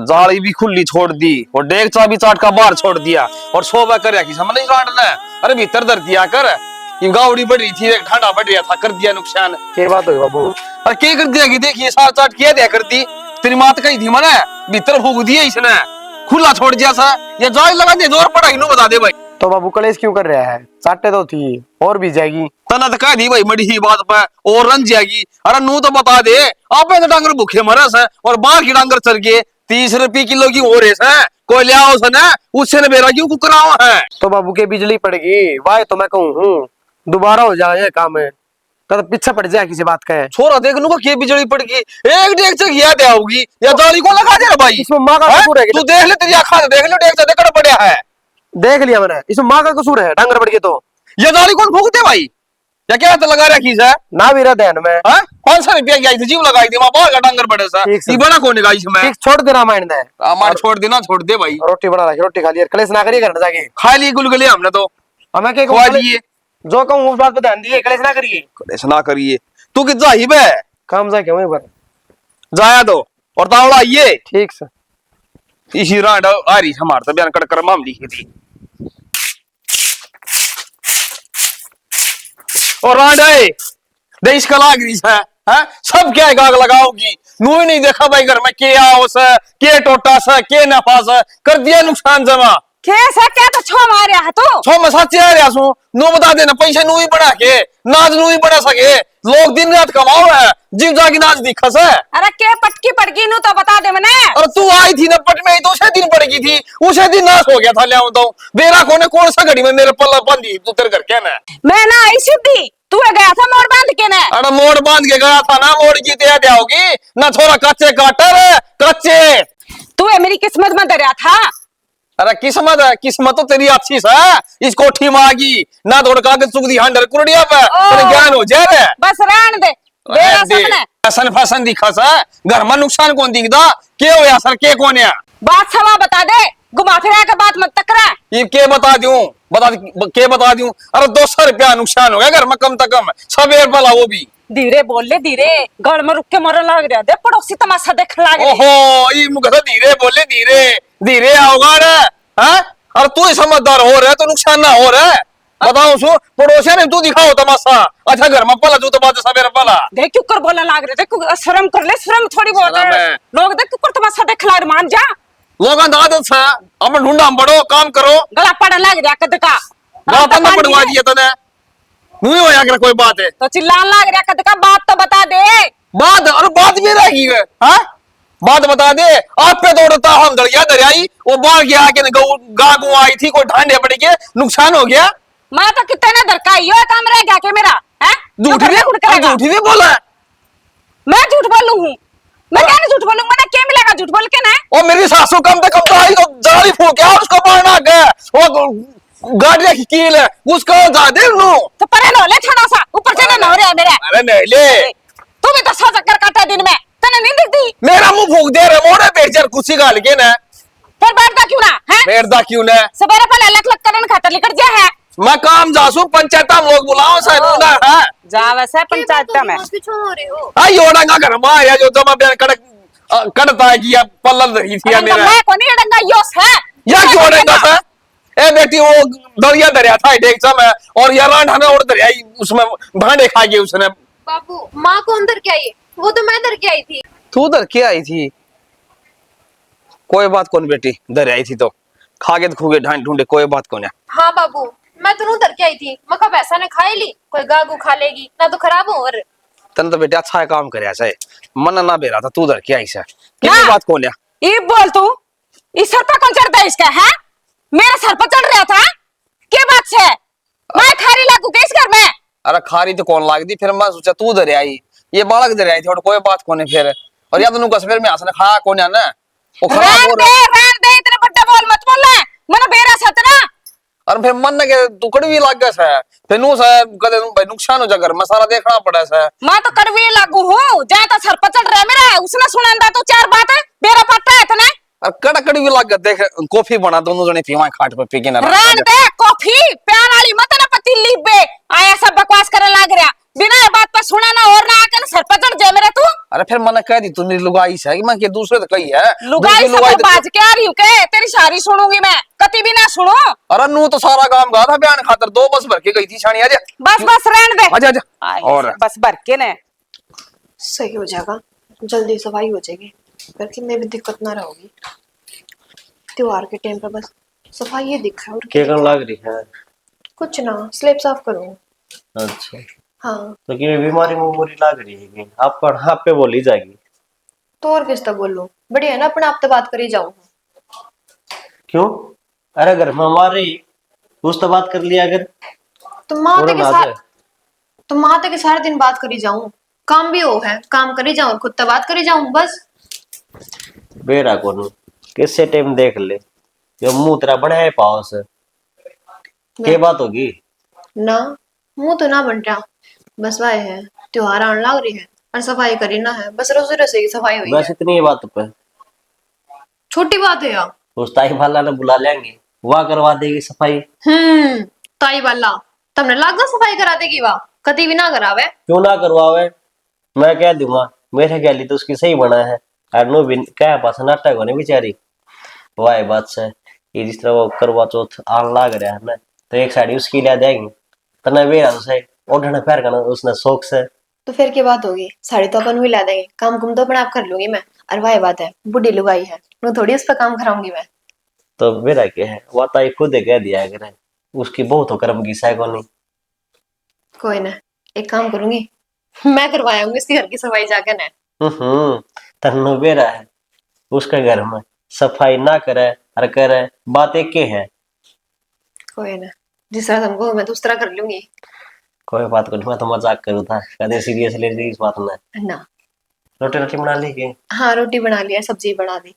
जाली भी खुली छोड़ दी और डेग चाबी चाट का बाहर छोड़ दिया और सोबा कर रखी समझ नहीं रांडना। अरे भीतर दर दिया कर, ये गावड़ी बढ़ रही थी ठंडा बढ़ रहा था, कर दिया नुकसान। ये बात हो बाबू। अरे क्या कर दिया कि देखिए साथ चाट किया दिया कर दी, तेरी मात कही थी मने भीतर फूक दिया इसने, खुला छोड़ दिया सा। ये जाली लगा दे जोर पड़ा इन्हों बता दे भाई। तो बाबू कलेश क्यों कर रहा है? चाटे तो थी और भी जाएगी। तना तो कह दी भाई मड़ी ही बात पे और रन जाएगी। अरे नू तो बता दे, आप तो डांगर भूखे मरस है और बाहर की डांगर चल गए 30 रुपए किलो की हो रेस है, कोई लिया उस ना उससे ने मेरा क्यों कुकरावा है। तो बाबू के बिजली पड़ेगी वाह, तो मैं कहूँ हूँ दोबारा हो जाए काम है तो पीछे पड़ जाए किसी बात का है। छोरा देख लूंगा के बिजली पड़ गई, एक डेग से घिया दे होगी या जाली को लगा दे भाई। इसमें माँ का कसूर है? तू देख ले तेरी आंखा से देख ले डेग से देखड़ पड़या है। देख लिया मैंने, इसमें माँ का कसूर है डांगर पड़ गए तो। ये जाली कौन फूक दे भाई, या क्या तो लगा रखी है ना भी रहा ध्यान में। 500 रुपया की आई थी जीव लगाई थी वहां बाहर का डांगर पड़े सा, ये बना कौन है इसमें। ठीक छोड़ दे रामायण ने, हमारे छोड़ देना, छोड़ दे भाई। रोटी बना रखी, रोटी खा लिया, कलेश ना करिए घर जाके। खा ली गुलगुले हमने तो, हमें क्या खवा दिए। जो कहूँ उस बात पे ध्यान दिए, कलेश ना करिए। कलेश ना करिए तू कि जाही बे काम जाके वहीं पर जाया दो और तावड़ा ये ठीक से। इसी रांड आ रही हमार तो बयान कर कर मामली की थी और रांड है देश का लाग रही है, सब क्या गाग लगाओगी। नू ही नहीं देखा भाई घर में के आओ सा, के टोटा सा, के नफा सा, कर दिया नुकसान जमा। कैसा क्या तो छो मारिया है तू। छो मैं सच्चे आ रहा हूँ, नू बता देना पैसे नू ही बना के नाज नू ही बना सके, लोग दिन रात कमाओ है जीव जागी नाच दिखा से। अरे के पटकी पड़गी नू तो बता दे मने। और तू आई थी ना पट में तो उसे दिन पड़ गई थी, उसे दिन नाश हो गया था। ले तो बेरा कोने कौन सा घड़ी में मेरे पल्ला बंदी तू तेरे घर क्या ना। मैं ना आई सीधी तू गया था मोड़ बांध के ना। अरे मोड़ बांध के गया था ना, मोड़ की तैयार होगी ना, थोड़ा कच्चे काटर कच्चे। तू मेरी किस्मत में दरिया था। अरे किस्मत है, किस्मत तो तेरी अच्छी सा, इस कोठी में आगी ना थोड़ा कागज चुक दी हंडर कुरडिया पे तेरे ज्ञान हो जाए रे। बस रहन दे बेरा सपने फैशन फैशन दिखा सा, घर में नुकसान कौन दिखदा, के हो या सर के कौन है। बात सवा बता दे, घुमा फिरा के बात मत टकरा। ये के बता दूं, के बता दूं। अरे 200 रुपया नुकसान हो गया घर में कम से कम, सबेर भला वो भी। धीरे बोल ले धीरे, गड़ में रुक के मरन लग रहा दे, पड़ोसी तमाशा देख लाग रही। ओहो ये मुझे धीरे बोले, धीरे धीरे आओगा रे। और तू ही समझदार हो रहा है तो नुकसान ना हो रहा है। बताओ सो पड़ोसिया ने तू दिखाओ तमाशा, अच्छा घर में पला तो बात सबेर पला। देख क्यों कर बोलने लाग रहे, देख शर्म कर ले, शर्म थोड़ी बहुत है। लोग देख क्यों कर तमाशा देख लाग, मान जा। लोगों का आदत है, हम ढूंढा बढ़ो काम करो। गला पड़न लग रहा कद का, गला पड़ना पड़वा दिया तने, नहीं हो या कोई बात है तो चिल्लान लग रहा कद का, बात तो बता दे। बात और बात भी रहेगी, बात बता दे। आप पे दौड़ता हम दरिया दरियाई, वो बाहर गया आके गा गु आई थी, कोई ठांडे पड़ के नुकसान हो गया। मैं तो कितने दरकाई यो काम रह गया के मेरा है। झूठी भी बोला, मैं झूठ बोलूं हूं, मैं क्या झूठ बोलूं, मैंने क्या मिलेगा झूठ बोल के ना। और मेरी सासू कम से कम तो आई तो जाली फूक उसको मारना गया, वो गाड़िया की कील है उसको जा दे नो तो परे लो ले थोड़ा सा ऊपर चढ़े ना हो रहा मेरा। अरे नहीं ले, तू भी तो 100 चक्कर काटा दिन में, तने नहीं दिखती। मेरा मुंह फूक दे रहे मोड़े बेचर कुर्सी गाल के ना, फिर बैठता क्यों ना है, बैठता क्यों ना। सवेरे पहले लख लख करन खातर निकल जा है। मैं काम जासू पंचायत में लोग बुलाओ सर ना है जा वैसे पंचायत में आई ओडंगा घर में आया जो जमा बयान कड़क कड़ता है कि पल्लल रही थी मेरा। मैं कोनी अड़ंगा योस है या क्यों ओडंगा था ए बेटी, वो दरिया दरिया था डेक समय और यार ढाना और दरिया उसमें भांडे खा गए उसने। बाबू माँ को अंदर क्या आई, वो तो मैं अंदर क्या आई थी। तू उधर क्या आई थी, कोई बात कौन बेटी, दर आई थी तो खा के खूगे ढांड ढूंढे, कोई बात कौन है। हाँ बाबू मैं तो उधर क्या आई थी, मका पैसा ने खाई ली, कोई गागू खा लेगी ना तो खराब हो। और तन तो बेटा अच्छा काम करे से मन ना बेरा था, तू उधर क्या आई से कितनी बात कौन है। ये बोल तू इस सर पर कौन चढ़ता है इसका है, मेरा सर पर चढ़ रहा था क्या बात से, मैं खारी लागू के इस घर में। अरे खारी तो कौन लाग दी, फिर मैं सोचा तू उधर आई, ये बालक इधर आई थी और कोई बात कौन है फिर। और या तो नुकस फिर में आसने खाया कौन है ना, वो खराब हो रहन दे इतने बड़े बोल मत बोल ले, मन बेरा सत ना। और फिर मन के तू कड़वी लाग गया से, फिर नु से कदे भाई नुकसान हो जा घर में सारा देखना पड़ा से। मैं तो कड़वी लागू हूं, जा तो सर पर चढ़ रहा मेरा, उसने सुना तो 4 बात है बेरा पट्टा है तने। और कड़वी लाग गया, देख कॉफी बना दोनों जने पीवा खाट पे पी के ना रहन दे कॉफी प्यान वाली मत ना पतीली पे आया सब बकवास करने लग रहा, बिना ये बात पर सुना ना और ना आकर सर पर चढ़ जाए मेरे तू। अरे फिर मैंने कह दी तू मेरी लुगाई से है कि मैं के दूसरे तो कही है लुगाई दूसरी से लुगाई तो बाज के आ रही हूँ के तेरी सारी सुनूंगी मैं कति भी ना सुनो। अरे नू तो सारा काम गा था बयान खातर 2 बस भर के गई थी छानी आजा बस बस रहने दे। आजा आजा और बस भर के ने सही हो जाएगा, जल्दी सफाई हो जाएगी, करके मैं भी दिक्कत ना रहोगी। त्योहार के टाइम पर बस सफाई ये दिख रहा है और क्या करने लग रही है? कुछ ना, स्लैब साफ करूँ। अच्छा, हाँ तो कि बीमारी मुमारी लग रही है कि आप पे बोली जाएगी? तो और किस तक बोलूं, बढ़िया है ना, अपने आप तो बात करी जाऊं। क्यों? अरे घर में हमारे कुछ तो बात कर लिया अगर तो माते पूरा के ना साथ जाए। तो माते के सारे दिन बात करी जाऊं, काम भी हो है, काम करी जाऊं, खुद तो बात करी जाऊं बस। बेरा को किससे टाइम देख ले, जो मुंह तेरा बड़ा है पाव से ये बात होगी ना, मुंह तो ना बन रहा, बस वाह है, त्योहार आने लग रही है और सफाई करी ना है, बस रसोई रसोई की सफाई हुई बस है। इतनी ही बात पे छोटी बात है यार। उस ताई वाला ने बुला लेंगे, वह करवा देगी सफाई। ताई वाला तुमने लागदा सफाई करा देगी, वाह कति भी ना करावे। क्यों ना करवावे, मैं कह दूंगा मेरे गैली तो उसकी सही बना है। अरनो भी क्या पास नाटक होने बेचारी वाह बात से ये जिस तरह वो करवा चौथ आन लाग रहा है ना, तो एक साड़ी उसकी ला देंगे तना वेरा उसे ओढ़ना पैर का उसने शौक से। तो फिर क्या बात होगी, साड़ी तो अपन भी ला देंगे, काम कुम तो अपने आप कर लूंगी मैं। और वाह बात है, बुढ़ी लुगाई है, मैं थोड़ी उस पर काम कराऊंगी मैं। तो मेरा क्या है, वह ताई खुद कह दिया करे उसकी बहुत हो कर्म की सै को नहीं। कोई ना, एक काम करूंगी, मैं करवाऊंगी इसकी घर की सफाई जाकर ना। तन्नो बेरा है उसके घर में सफाई ना करे और करे बात एक के है। कोई ना, जिस तरह तुमको मैं तो उस तरह कर लूंगी कोई बात को नहीं, मैं तो मजाक करूँ था, कदे सीरियस ले रही इस बात में। ना। रोटी रोटी बना ली के? हाँ रोटी बना लिया, सब्जी बना दी।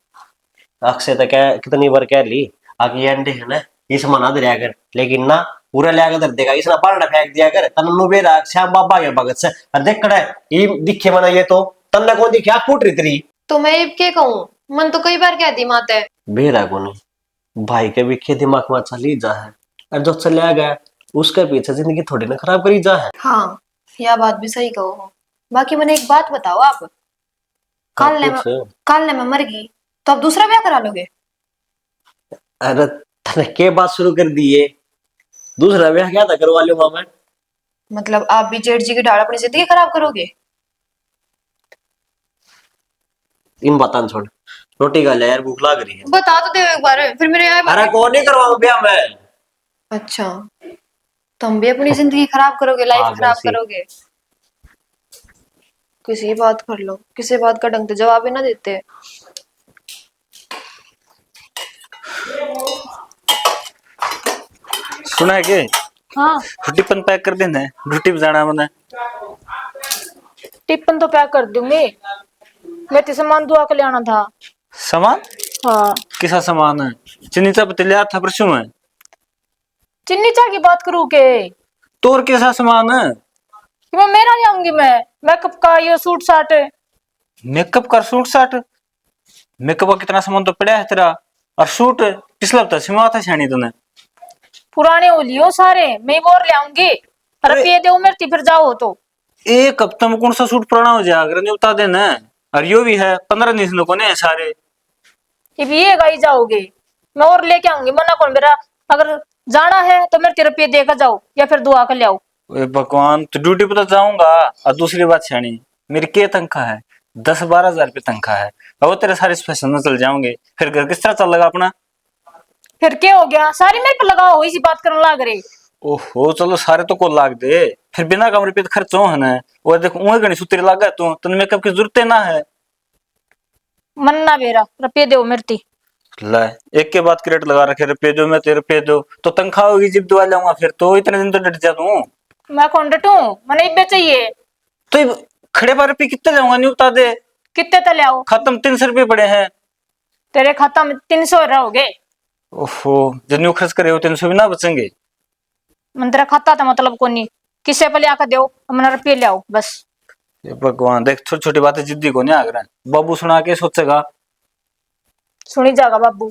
अक्षय तो क्या कितनी बार कह ली आगे अंडे है ना इस मना दे कर, लेकिन ना पूरा ले आकर दर देगा, इसने बारना फेंक दिया कर तन्नू बेरा श्याम बाबा के भगत से। और देख कड़ा ये दिखे मना ये तो तन्ने कौन दिखे फूट रही तेरी तो मैं अब क्या कहूँ, मन तो कई बार कह दी माते। बेरा को नहीं भाई के भी खे दिमाग में अच्छा ली जा है, और जो चले गया उसके पीछे जिंदगी थोड़ी ना खराब करी जा है। हाँ यह बात भी सही कहो हो। बाकी मैंने एक बात बताओ आप, हाँ, काल ने मैं मर गई तो आप दूसरा ब्याह करा लोगे? अरे तने के बात शुरू कर दी है, दूसरा ब्याह क्या था करवा लूंगा मैं। मतलब आप भी जेठ जी की ढाल अपनी जिंदगी खराब करोगे? इन बातां छोड़, रोटी खा ले यार भूख लग रही है। बता तो दे एक बार, फिर मेरे यहाँ अरे कौन नहीं करवाऊं ब्याह मैं। अच्छा, तुम भी अपनी जिंदगी खराब करोगे, लाइफ पागल खराब सी। करोगे। किसी बात कर लो, किसी बात का ढंग से जवाब ही ना देते। सुना है के हाँ टिफिन पैक कर देना है, ड्यूटी पे जाना है मैंने। टिफिन तो पैक कर दूंगी, मैं तो सामान दुआ के ले आना था। सामान हाँ किसा सामान है? चीनी चाय पत्ती लिया था परसों में। चिन्नी चाय की बात करूँ के तोर कैसा सामान है? कि मैं मेरा जाऊंगी, मैं मेकअप का ये सूट साट। मेकअप का सूट साट? मेकअप का कितना सामान तो पड़ा है तेरा, और सूट पिछला हफ्ता सिमा था छानी तूने। पुराने हो लियो सारे, मैं और ले आऊंगी। रुपये दे उमरती फिर जाओ तो। एक हफ्ते में कौन सा सूट पुराना हो जाएगा, अगर नहीं बता देना। और यो भी है 15 दिन को ने सारे। ये भी ये गाई जाओगे, मैं और लेके आऊंगी, मना कौन मेरा। अगर जाना है तो मेरे 13 रुपये देकर जाओ या फिर दुआ कर ले आओ। ओए भगवान, तो ड्यूटी पे तो जाऊंगा। और दूसरी बात छानी, मेरी क्या तनख्वाह है? 10-12 हजार रुपये तनख्वाह है, और वो तेरे सारे फैशन में चल जाओगे, फिर घर किस तरह चल लगा अपना? फिर क्या हो गया, सारी मेरे पे लगाओ, इसी बात करने लग रही। ओहो चलो सारे तो को लाग दे, फिर बिना कमरे पे खर्च हो है ना। और देखो उहे गणी सूत्री लागा तू मेकअप की जरूरत ना है। मन्ना बेरा रुपये दो मेरती। ले एक के बाद क्रेट लगा रखे, रुपये दो मैं तेरे रुपये दो, तो तनख्वाह होगी जब दुआ लाऊंगा, फिर तो इतने दिन तो डट जा तू। मैं कौन डटू, मैंने इब्बे चाहिए। तो ये खड़े बार रुपये कितने जाऊंगा, नहीं बता दे। कितने तले आओ? खत्म 300 रुपये पड़े हैं। तेरे खाता में 300 रहोगे। ओहो जब न्यू खर्च करे हो 300 भी ना बचेंगे। मन तेरा खाता था मतलब को नहीं, किसे पे ले आकर दो, अपना रुपये ले आओ बस। ये भगवान देख, छोटी छोटी बातें जिद्दी को नहीं आग रहा। बाबू सुना के सोचेगा सुनी जागा बाबू,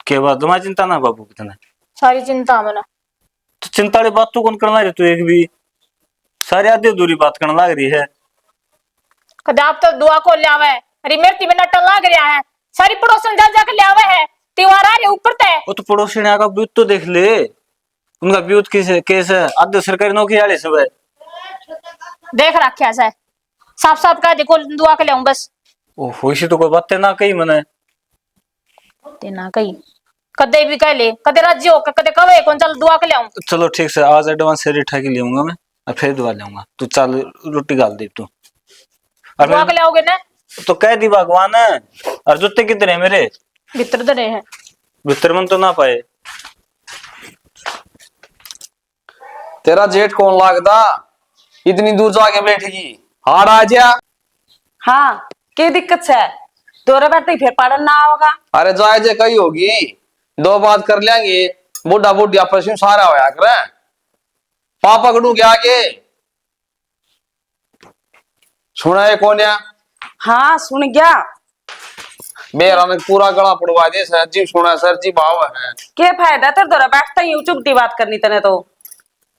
के बाद तुम्हारी चिंता ना बाबू कितना। सारी चिंता मैंने। तो चिंता वाली बात तो कौन करना है तू एक भी। सारी आधी अधूरी बात करने लग रही है। कदे आप तो दुआ को ले आवे, अरे मेरे तीन नट्टा लाग रहा है, सारी पड़ोसन जा जाके ले आवे है, त्योहार आ रहे ऊपर ते। वो तो पड़ोसी ने का ब्यूत तो देख ले, उनका ब्यूत केस है, आधे सरकारी नौकरी वाले सब है। देख रखा है साफ साफ कह देखो दुआ के ले आऊं बस। ओहो इसी तो कोई बातें ना कही मैंने। ते ना कही कदे भी कह ले, कदे राजी हो कदे कवे कौन चल दुआ के ले आऊं। चलो ठीक से आज एडवांस से उठा के ले आऊंगा मैं और फिर दुआ लेऊंगा। तू चल रोटी गाल दे तू और दुआ के ले आओगे ना तो कह दी भगवान है। और जूते कितने हैं मेरे भीतर दे हैं, भीतर मन तो ना पाए। तेरा जेठ कौन लागदा इतनी दूर जाके बैठेगी, हाड़ आ जा। हाँ क्या दिक्कत से दोरा बैठते ही फिर पढ़न ना होगा। अरे जाए जे कही होगी, दो बात कर लेंगे, बुढ़ा बुढ़िया पशु सारा होया करे। पापा कड़ू के आगे सुना है कौन या? हाँ सुन गया। मेरा ने पूरा गला पड़वा दे सर जी, सुना सर जी भाव है। क्या फायदा तेरे दोरा बैठता ही चुपती बात करनी तने तो।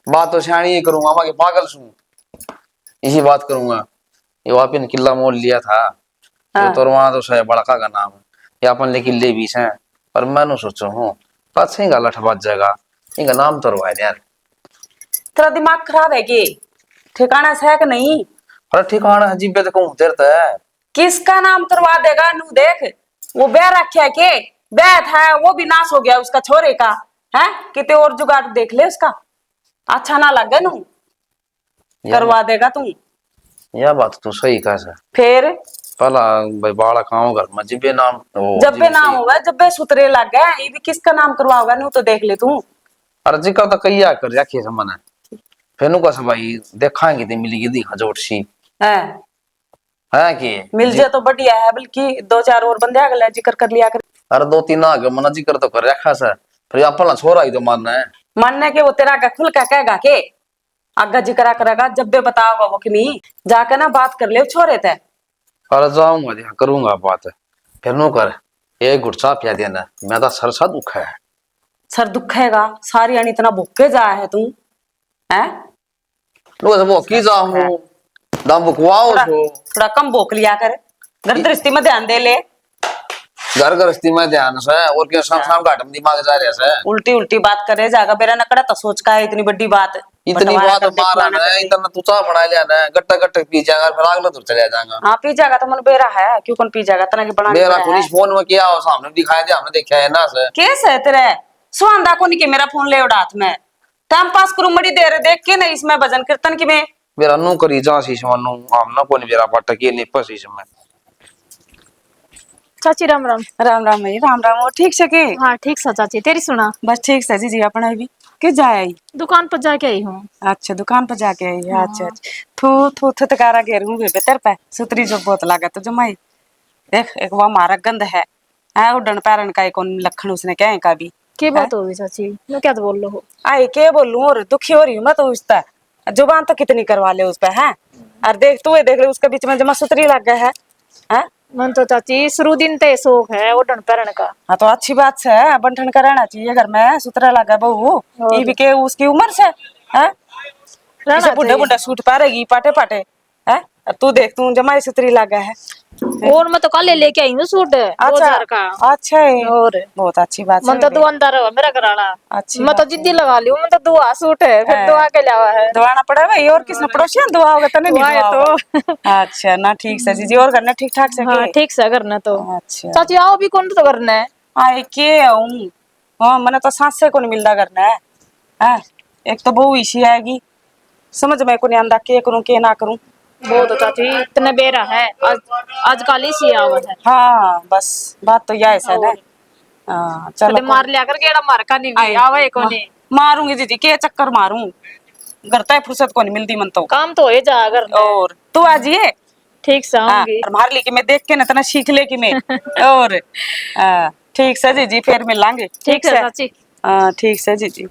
बात तो सियाणी ही करूंगा, मैं पागल सू इसी बात करूंगा। ये वापिन किला मोल लिया था हाँ। तो वहां तो शायद बड़का का नाम है, ये अपन ले किले बीस हैं, पर मैंने सोचा हूँ बात सही गल बच जाएगा, इनका नाम तो रवाय यार। तेरा दिमाग खराब है कि ठिकाना से है कि नहीं? अरे ठिकाना अजीब पे तो कहूँ तेरता है। किसका नाम करवा देगा नू देख, वो ब्याह रखा है के ब्याह था वो भी नाश हो गया उसका छोरे का है, कितने और जुगाड़ देख ले उसका, अच्छा ना लगे नू करवा देगा तू। यह बात तो सही कहा सर। फिर पहला भाई बाड़ा खाओ घर में जिब्बे नाम जब्बे नाम होगा जब्बे सुतरे लग गए, ये भी किसका नाम करवाओगा नू तो देख ले तू। अरे जिक्र तो कई आ कर रखिए समन है, फिर नु कस भाई देखाएंगे ते मिलेगी दी हजोट सी है कि मिल जाए तो बढ़िया है, बल्कि दो चार और बंदे अगला जिक्र कर लिया कर। अरे दो तीन आ गए मना जिक्र तो कर रखा सर, फिर अपना छोरा ही तो मानना है। मानने के वो तेरा का खुल का कहेगा के आगा जिक्र करेगा जब भी बताओगा वो कि नहीं जाके ना बात कर ले छोरे ते। अरे जाऊंगा देखा करूंगा बात, फिर नु कर एक गुटसा पिया देना, मैं तो सर सा दुखा है। सर दुखेगा सारी अणी इतना भूखे जा है तू है लो वो की जाऊं दम बुकवाओ सो थोड़ा कम भूख लिया कर, घर दृष्टि में ध्यान दे ले। घर गृहस्थी में ध्यान से और क्यों शाम शाम घाटम दिमाग जा रहे से उल्टी उल्टी बात करे जागा बेरा नकड़ा तो सोच का है इतनी बड़ी बात इतनी बात मारा ना इतना तू चा बना लिया ना गट्टा गट्टा पी जाएगा फिर अगला दूर चले जाएगा। हाँ पी जाएगा तो मन बेरा है क्यों कौन पी जाएगा तना की बना मेरा पुलिस फोन में किया और सामने दिखाया दे हमने देखा है ना से केस है तेरे सुहांदा को नहीं के मेरा फोन ले उड़ा हाथ में टाइम पास करूं बड़ी देर देख के नहीं इसमें भजन कीर्तन की में मेरा नु करी जा शीश मनु हम ना कोनी मेरा पट्टा के नहीं पसी में। चाची राम राम। राम राम भाई राम राम। वो ठीक से के? हाँ ठीक सा चाची, तेरी सुना? बस ठीक से जी अपना भी किस जाए आई? दुकान पर जाके आई हूँ। अच्छा दुकान पर जाके आई है। अच्छा अच्छा थू थू थू तकारा घेरू बेबे तेरे पे सुतरी जो बहुत लागत तो जमाई देख एक वो हमारा गंद है उड़न पैरन का एक लखन उसने क्या का भी क्या बात होगी चाची, मैं क्या तो बोल लो हो? आई के बोलूं और दुखी हो रही हूँ मैं तो उसका जुबान तो कितनी करवा ले उस पे है। और देख तू देख ले उसके बीच में जमा सुतरी लग गया है। मन तो चाची शुरू दिन ते शौक है उड़न पैरन का। हाँ तो अच्छी बात है बंठन का रहना चाहिए घर में सुतरा लगा बहू ये भी के उसकी उम्र से है बुढ़े बुढ़े सूट पारेगी पाटे पाटे है। तू देख तू जमाई सुतरी लगा है और मैं तो कल लेके आई हूँ सूट 2000 का। अच्छा है और बहुत अच्छी बात है। मन तो दुआनदार है मेरा घराना। अच्छी मैं तो जिद्दी लगा ली हूँ, मैं तो दुआ सूट है फिर दुआ के लावा है। दुआना पड़ा भाई और किसने पड़ोसिया दुआ होगा तने नहीं दुआ दुआ है तो अच्छा ना ठीक से जी और करना ठीक ठाक से हाँ ठीक से करना तो। अच्छा चाची आओ भी कौन तो करना है? आए के आऊं हाँ मैंने तो सांस से को नहीं मिलता करना है। एक तो बहु इसी आएगी समझ में को नहीं आंदा के करूं के ना करूं। वो तो चाची इतने बेरा है आजकल इसी आवत है। हाँ बस बात तो यह है ना। हाँ चलो मार लिया कर गेड़ा मार का नहीं भी आवे को नहीं मारूंगी दीदी के चक्कर मारूं घर तक फुर्सत को नहीं मिलती मन तो काम तो हो जा अगर और तू आ जिए ठीक से आऊंगी। और मार ली कि मैं देख के ना तना सीख ले कि मैं और ठीक से जी फिर मिलांगे। ठीक है चाची। ठीक से जी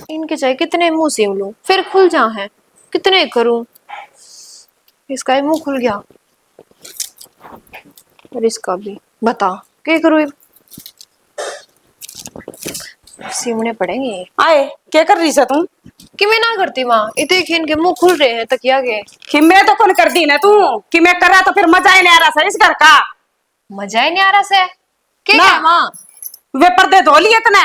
इनके चाहे कितने मुंह सेव लूं फिर खुल जा है, कितने करूं। इसका ही मुंह खुल गया और इसका भी बता क्या करूं। सिमने पड़ेंगे। आए क्या कर रही है तू? कि मैं ना करती माँ, इतने खीन के मुंह खुल रहे हैं तकिया के। कि मैं तो कौन कर दी ना तू कि मैं कर रहा तो फिर मजा ही नहीं आ रहा सर इस घर का। मजा ही नहीं आ रहा से क्या ना। है माँ? वे पर्दे धो लिए तने?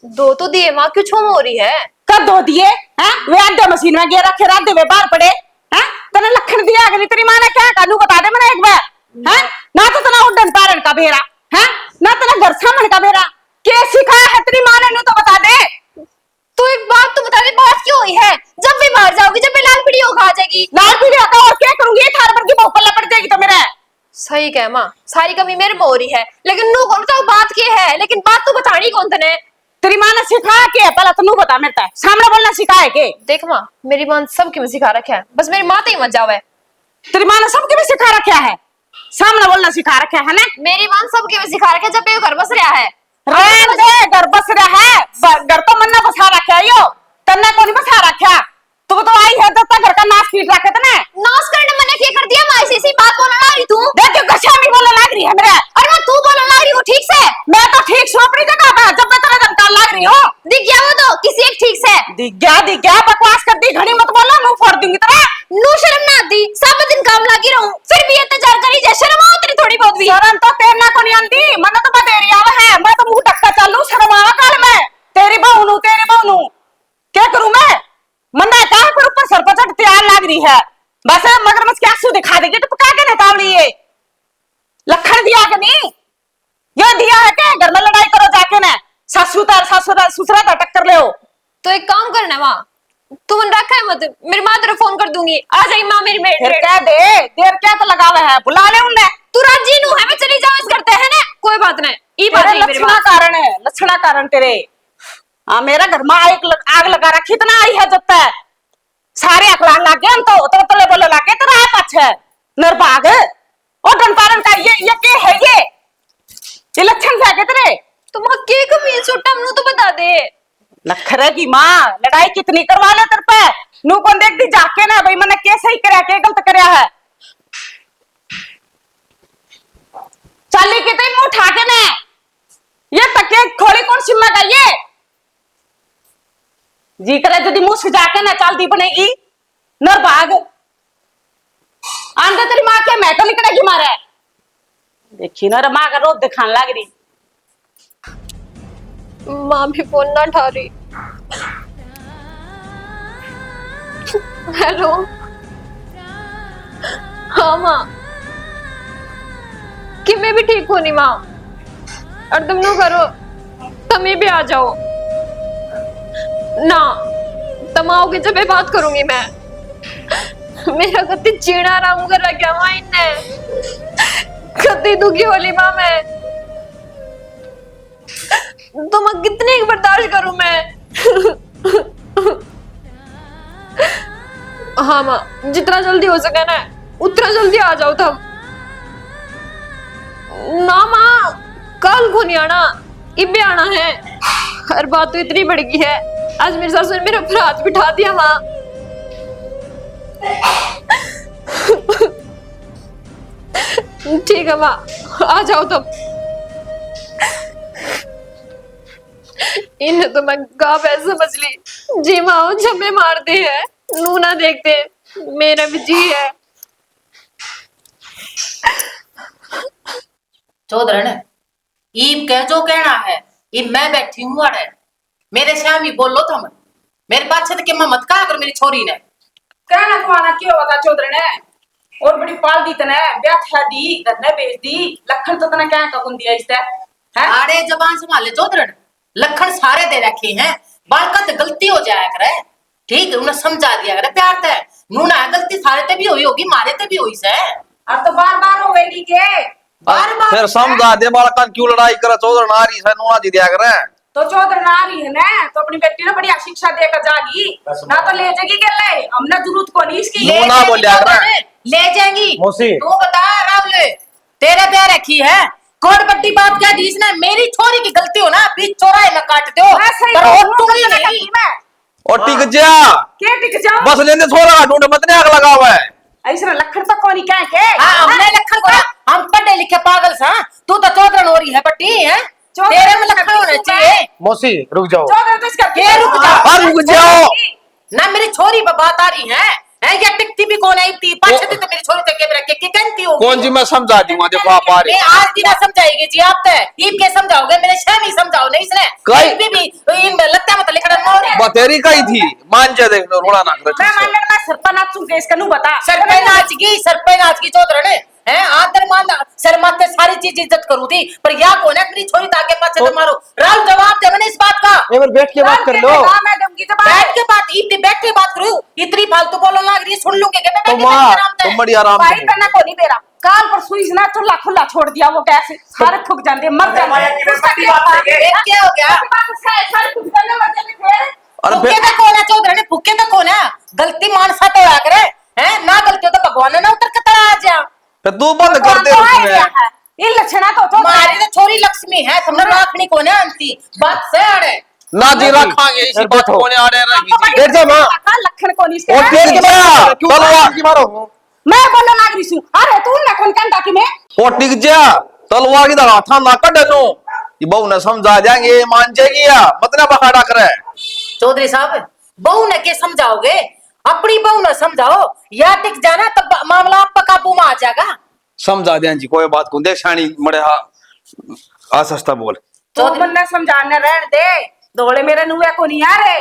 दो तो दिए माँ, क्यों छुम हो रही है? कब धो दिए हैं? वे आधे मशीन में गिर रखे रात वे बाहर पड़े हैं। तने लखन दिया अगली तेरी माँ ने क्या कानू बता दे मैंने एक बार हैं। ना तो तना उड्डन पारण का बेरा है ना तना घर सामने का बेरा। क्या सिखाया है तेरी माँ ने नु तो बता दे। तो एक बात तो बता दे, बात क्यों हुई है? जब भी बाहर जाओगी, जब भी लाल पीढ़ी होगा आ जाएगी। लाल पीढ़ी आता और क्या करूंगी? थार पर की भोपल्ला पड़ जाएगी तो मेरा। सही कह माँ, सारी कमी मेरे में हो रही है, लेकिन नू कौन बताओ बात क्या है? लेकिन बात तो बतानी कौन तने? तेरी माँ ने सिखाया क्या? पहले तू बता मेरे तक, सामने बोलना सिखाया के? देख माँ, मेरी माँ सबके में सिखा रखा है, बस मेरी माँ तो ही मत जावे। तेरी माँ ने सबके भी सिखा रखा है, सामने बोलना सिखा रखा है ना? मेरी माँ सबके में सिखा रखा है, जब भी घर बस रहा है। रहन दे, घर बस रहा है, घर तो मन ने बसा रखा है यो, तन्ने को नहीं बसा रखा। तू तो आई है तब तक घर का नाश पीट रखे तने। नाश करने मैंने क्या कर दिया? माँ ऐसी बात बोलने लग रही तू। देख क्यों गशामी बोलने लग रही है मेरे। और मैं तू बोलने लग रही हूँ ठीक से? मैं तो ठीक सो अपनी जगह पे, जब मैं तेरे धमकान लग रही हूँ। दिख गया वो तो किसी एक ठीक से। दिख गया बकवास कर दी घड़ी मत बोलना, मुंह फोड़ दूंगी तेरा। नू शर्म ना आती? सब दिन काम लगी रहूं, फिर भी इंतजार करी जा। शर्म आओ तेरी थोड़ी बहुत भी। शर्म तो तेरना को नहीं आंदी, मन तो बतेरी आवा है, मैं तो मुंह टक्का चालू शर्म आवा काल में। तेरी बहू क्या करूं मैं? मन है कहां पर ऊपर सर पर चढ़ तैयार लग रही है, बस मगरमच्छ के आंसू दिखा देगी तो पका के नेतावली ये लखन दिया कि नहीं? ये दिया है क्या? घर में लड़ाई करो जाके ना, ससुरा का टक्कर ले हो। तो एक काम करना माँ, तू मन रखा है मत, मेरी माँ तेरे फोन कर दूंगी, आ जाएगी माँ मेरी मेड। फिर कह दे, देर क्या तो लगावे है, बुला ले उन्हें। तू राजी नू है, मैं चली जाऊं इस करते है ना, कोई बात नहीं। ई बात तेरे है मेरी लक्षणा कारण है, लक्षणा कारण तेरे। हाँ मेरा घर में आग लगा रखी इतना आई है जब तक सारे अखलाक लग गए, हम तो तले बोले लगे तेरा है पाछे निर्भाग और डनपारन का ये क्या है? ये लक्षण है तेरे? तो माँ के कमी छोटा नू तो बता दे। नखरे की माँ लड़ाई कितनी करवा ले तेरे पे, नू कौन देख दी जाके ना भाई मैंने क्या सही करया क्या गलत करया है। चाली कितने मुंह उठा के ने ये तके खोली कौन सिम्मा का ये जी करे यदि मुंह सजा के ना चलती बनेगी नरभाग। आंदा तेरी माँ के मैं तो निकलेगी मारे देखी ना माँ का रोब दिखाने लग रही। माँ भी फोन ना उठा रही। हेलो हाँ माँ, कि मैं भी ठीक हूँ नहीं माँ, और तुम नो करो तुम भी आ जाओ ना, तुम आओगे जब मैं बात करूंगी मैं। मेरा कति चीड़ा आराम कर रखा माँ इनने, कति दुखी होली माँ मैं, तो मैं कितने बर्दाश्त करूं मैं। हाँ माँ, जितना जल्दी हो सके ना उतना जल्दी आ जाओ तुम ना माँ, कल को नहीं आना, इबे आना है। हर बात तो इतनी बढ़ गई है, आज मेरे सासू ने मेरे ऊपर हाथ बिठा दिया माँ। ठीक है माँ, आ जाओ तुम। इन्हें तो मैं गाँव ऐसे समझ ली जी माँ जमे मारते हैं, नू ना देखते, मेरा भी जी है। चौधरन ईब कह जो कहना है, ईब मैं बैठी हूँ अड़े, मेरे श्याम ही बोलो तुम, मेरे पास छत के मत कहा कर मेरी छोरी ने। कहना तुम्हारा क्यों होगा चौधरी ने, और बड़ी पाल दी तने ब्याह खा दी, घर ने बेच दी, लखन तो तने क्या कबून दिया इससे हैं? अरे जबान संभाले चौधरन, लखन सारे दे रखे हैं, बालका तो गलती हो जाया करे, ठीक है उन्हें समझा दिया करे प्यार से, नूना गलती सारे ते भी हुई होगी, मारे ते भी हुई से। अब तो बार बार होगी के बार बार फिर समझा दे बालका क्यों लड़ाई करे, चौधरी नारी से नूना जी दिया करे। तो चौधरी नारी है ना, तो अपनी बेटी ने बढ़िया शिक्षा देकर जागी ना, तो ले जाएगी के ले, हमने जरूरत को नहीं इसकी। ले नूना बोल दिया करे, ले जाएंगी। मौसी। तू बता रावले, तेरे प्यार रखी है कौन बड्डी बात क्या दी इसने, मेरी छोरी की गलती हो ना बीच चौराहे में काटते हो, पर और तू नहीं और टिक जा के टिक जाओ, बस लेने छोरा ढूंढ मत ने आग लगावा है। ऐसा लखन तक को नहीं कह के। हाँ हमने लखन को, हम पढ़े लिखे पागल सा, तू तो चौधरन हो रही है बट्टी है, तेरे में लखन होना चाहिए। मौसी रुक जाओ। चौधरी तो इसका के रुक जाओ, हाँ रुक जाओ, ना मेरी छोरी पे बात आ रही है या टिकती भी कौन आई थी पाछे तो मेरी छोरी तक के रख के कहती होगी कौन जी मैं समझा दूंगा, देखो आप आ रहे मैं आज दिन समझाएगी जी आप तो ईब के समझाओगे मेरे शह नहीं समझाओ नहीं इसने कई- कहीं भी इन लगता है मतलब लिखना मोर बतेरी कही थी मान जा, देख लो रोड़ा ना मैं मान लेना मैं सरपा नाचूंगा इसका नू बता सर पे नाच की चौधरी है आदर मान सर माते सारी चीज इज्जत करू थी पर या कौन है मेरी छोरी ताके पाछे तो मारो राहुल जवाब दे मैंने इस बात का एक बार बैठ के बात कर लो। मैं दूंगी जवाब बैठ के बात इतनी बैठ के बात करूं इतनी फालतू बोलने लग रही है, सुन लूंगे कि मैं बैठ के माँ आराम से तुम बड़ी आराम भाई से करना को नहीं मेरा काल पर सुई ना चुल्ला खुला छोड़ दिया वो कैसे सारे थुक जाते मर जाते उसका क्या बात है? क्या हो गया सारे थुक जाने मर जाते फिर अरे भूखे फिर तो कौन है चौधरी ने भूखे तो कौन है गलती मानसा तो होया करे हैं ना गलती हो तो भगवान ने ना उतर के तड़ा आ जा तू बंद कर दे उसमें। इन लक्षणा तो हमारी तो छोरी लक्ष्मी है तुमने राखनी कौन है अंती बात से अड़े ना जी रखांगे इसी बात को ने आ रहे रहेगी। बैठ जा माँ। लक्षण को नहीं और देख के मारो, तलवार की मारो। मैं बोलने लग रही हूँ अरे तू ना कौन कहता कि मैं और टिक जा, तलवार की दगा था ना कट नो, ये बहू ने समझा देंगे मान जाएगी या मतलब बहाड़ा करे। चौधरी साहब बहू ने के समझाओगे अपनी बहू ने समझाओ या टिक जाना तब मामला आप काबू में आ जाएगा समझा दें जी कोई बात को देख शानी मरे आ सस्ता बोल। तो मन ने समझाने रहने दे दोले मेरे नुए को नहीं आ रहे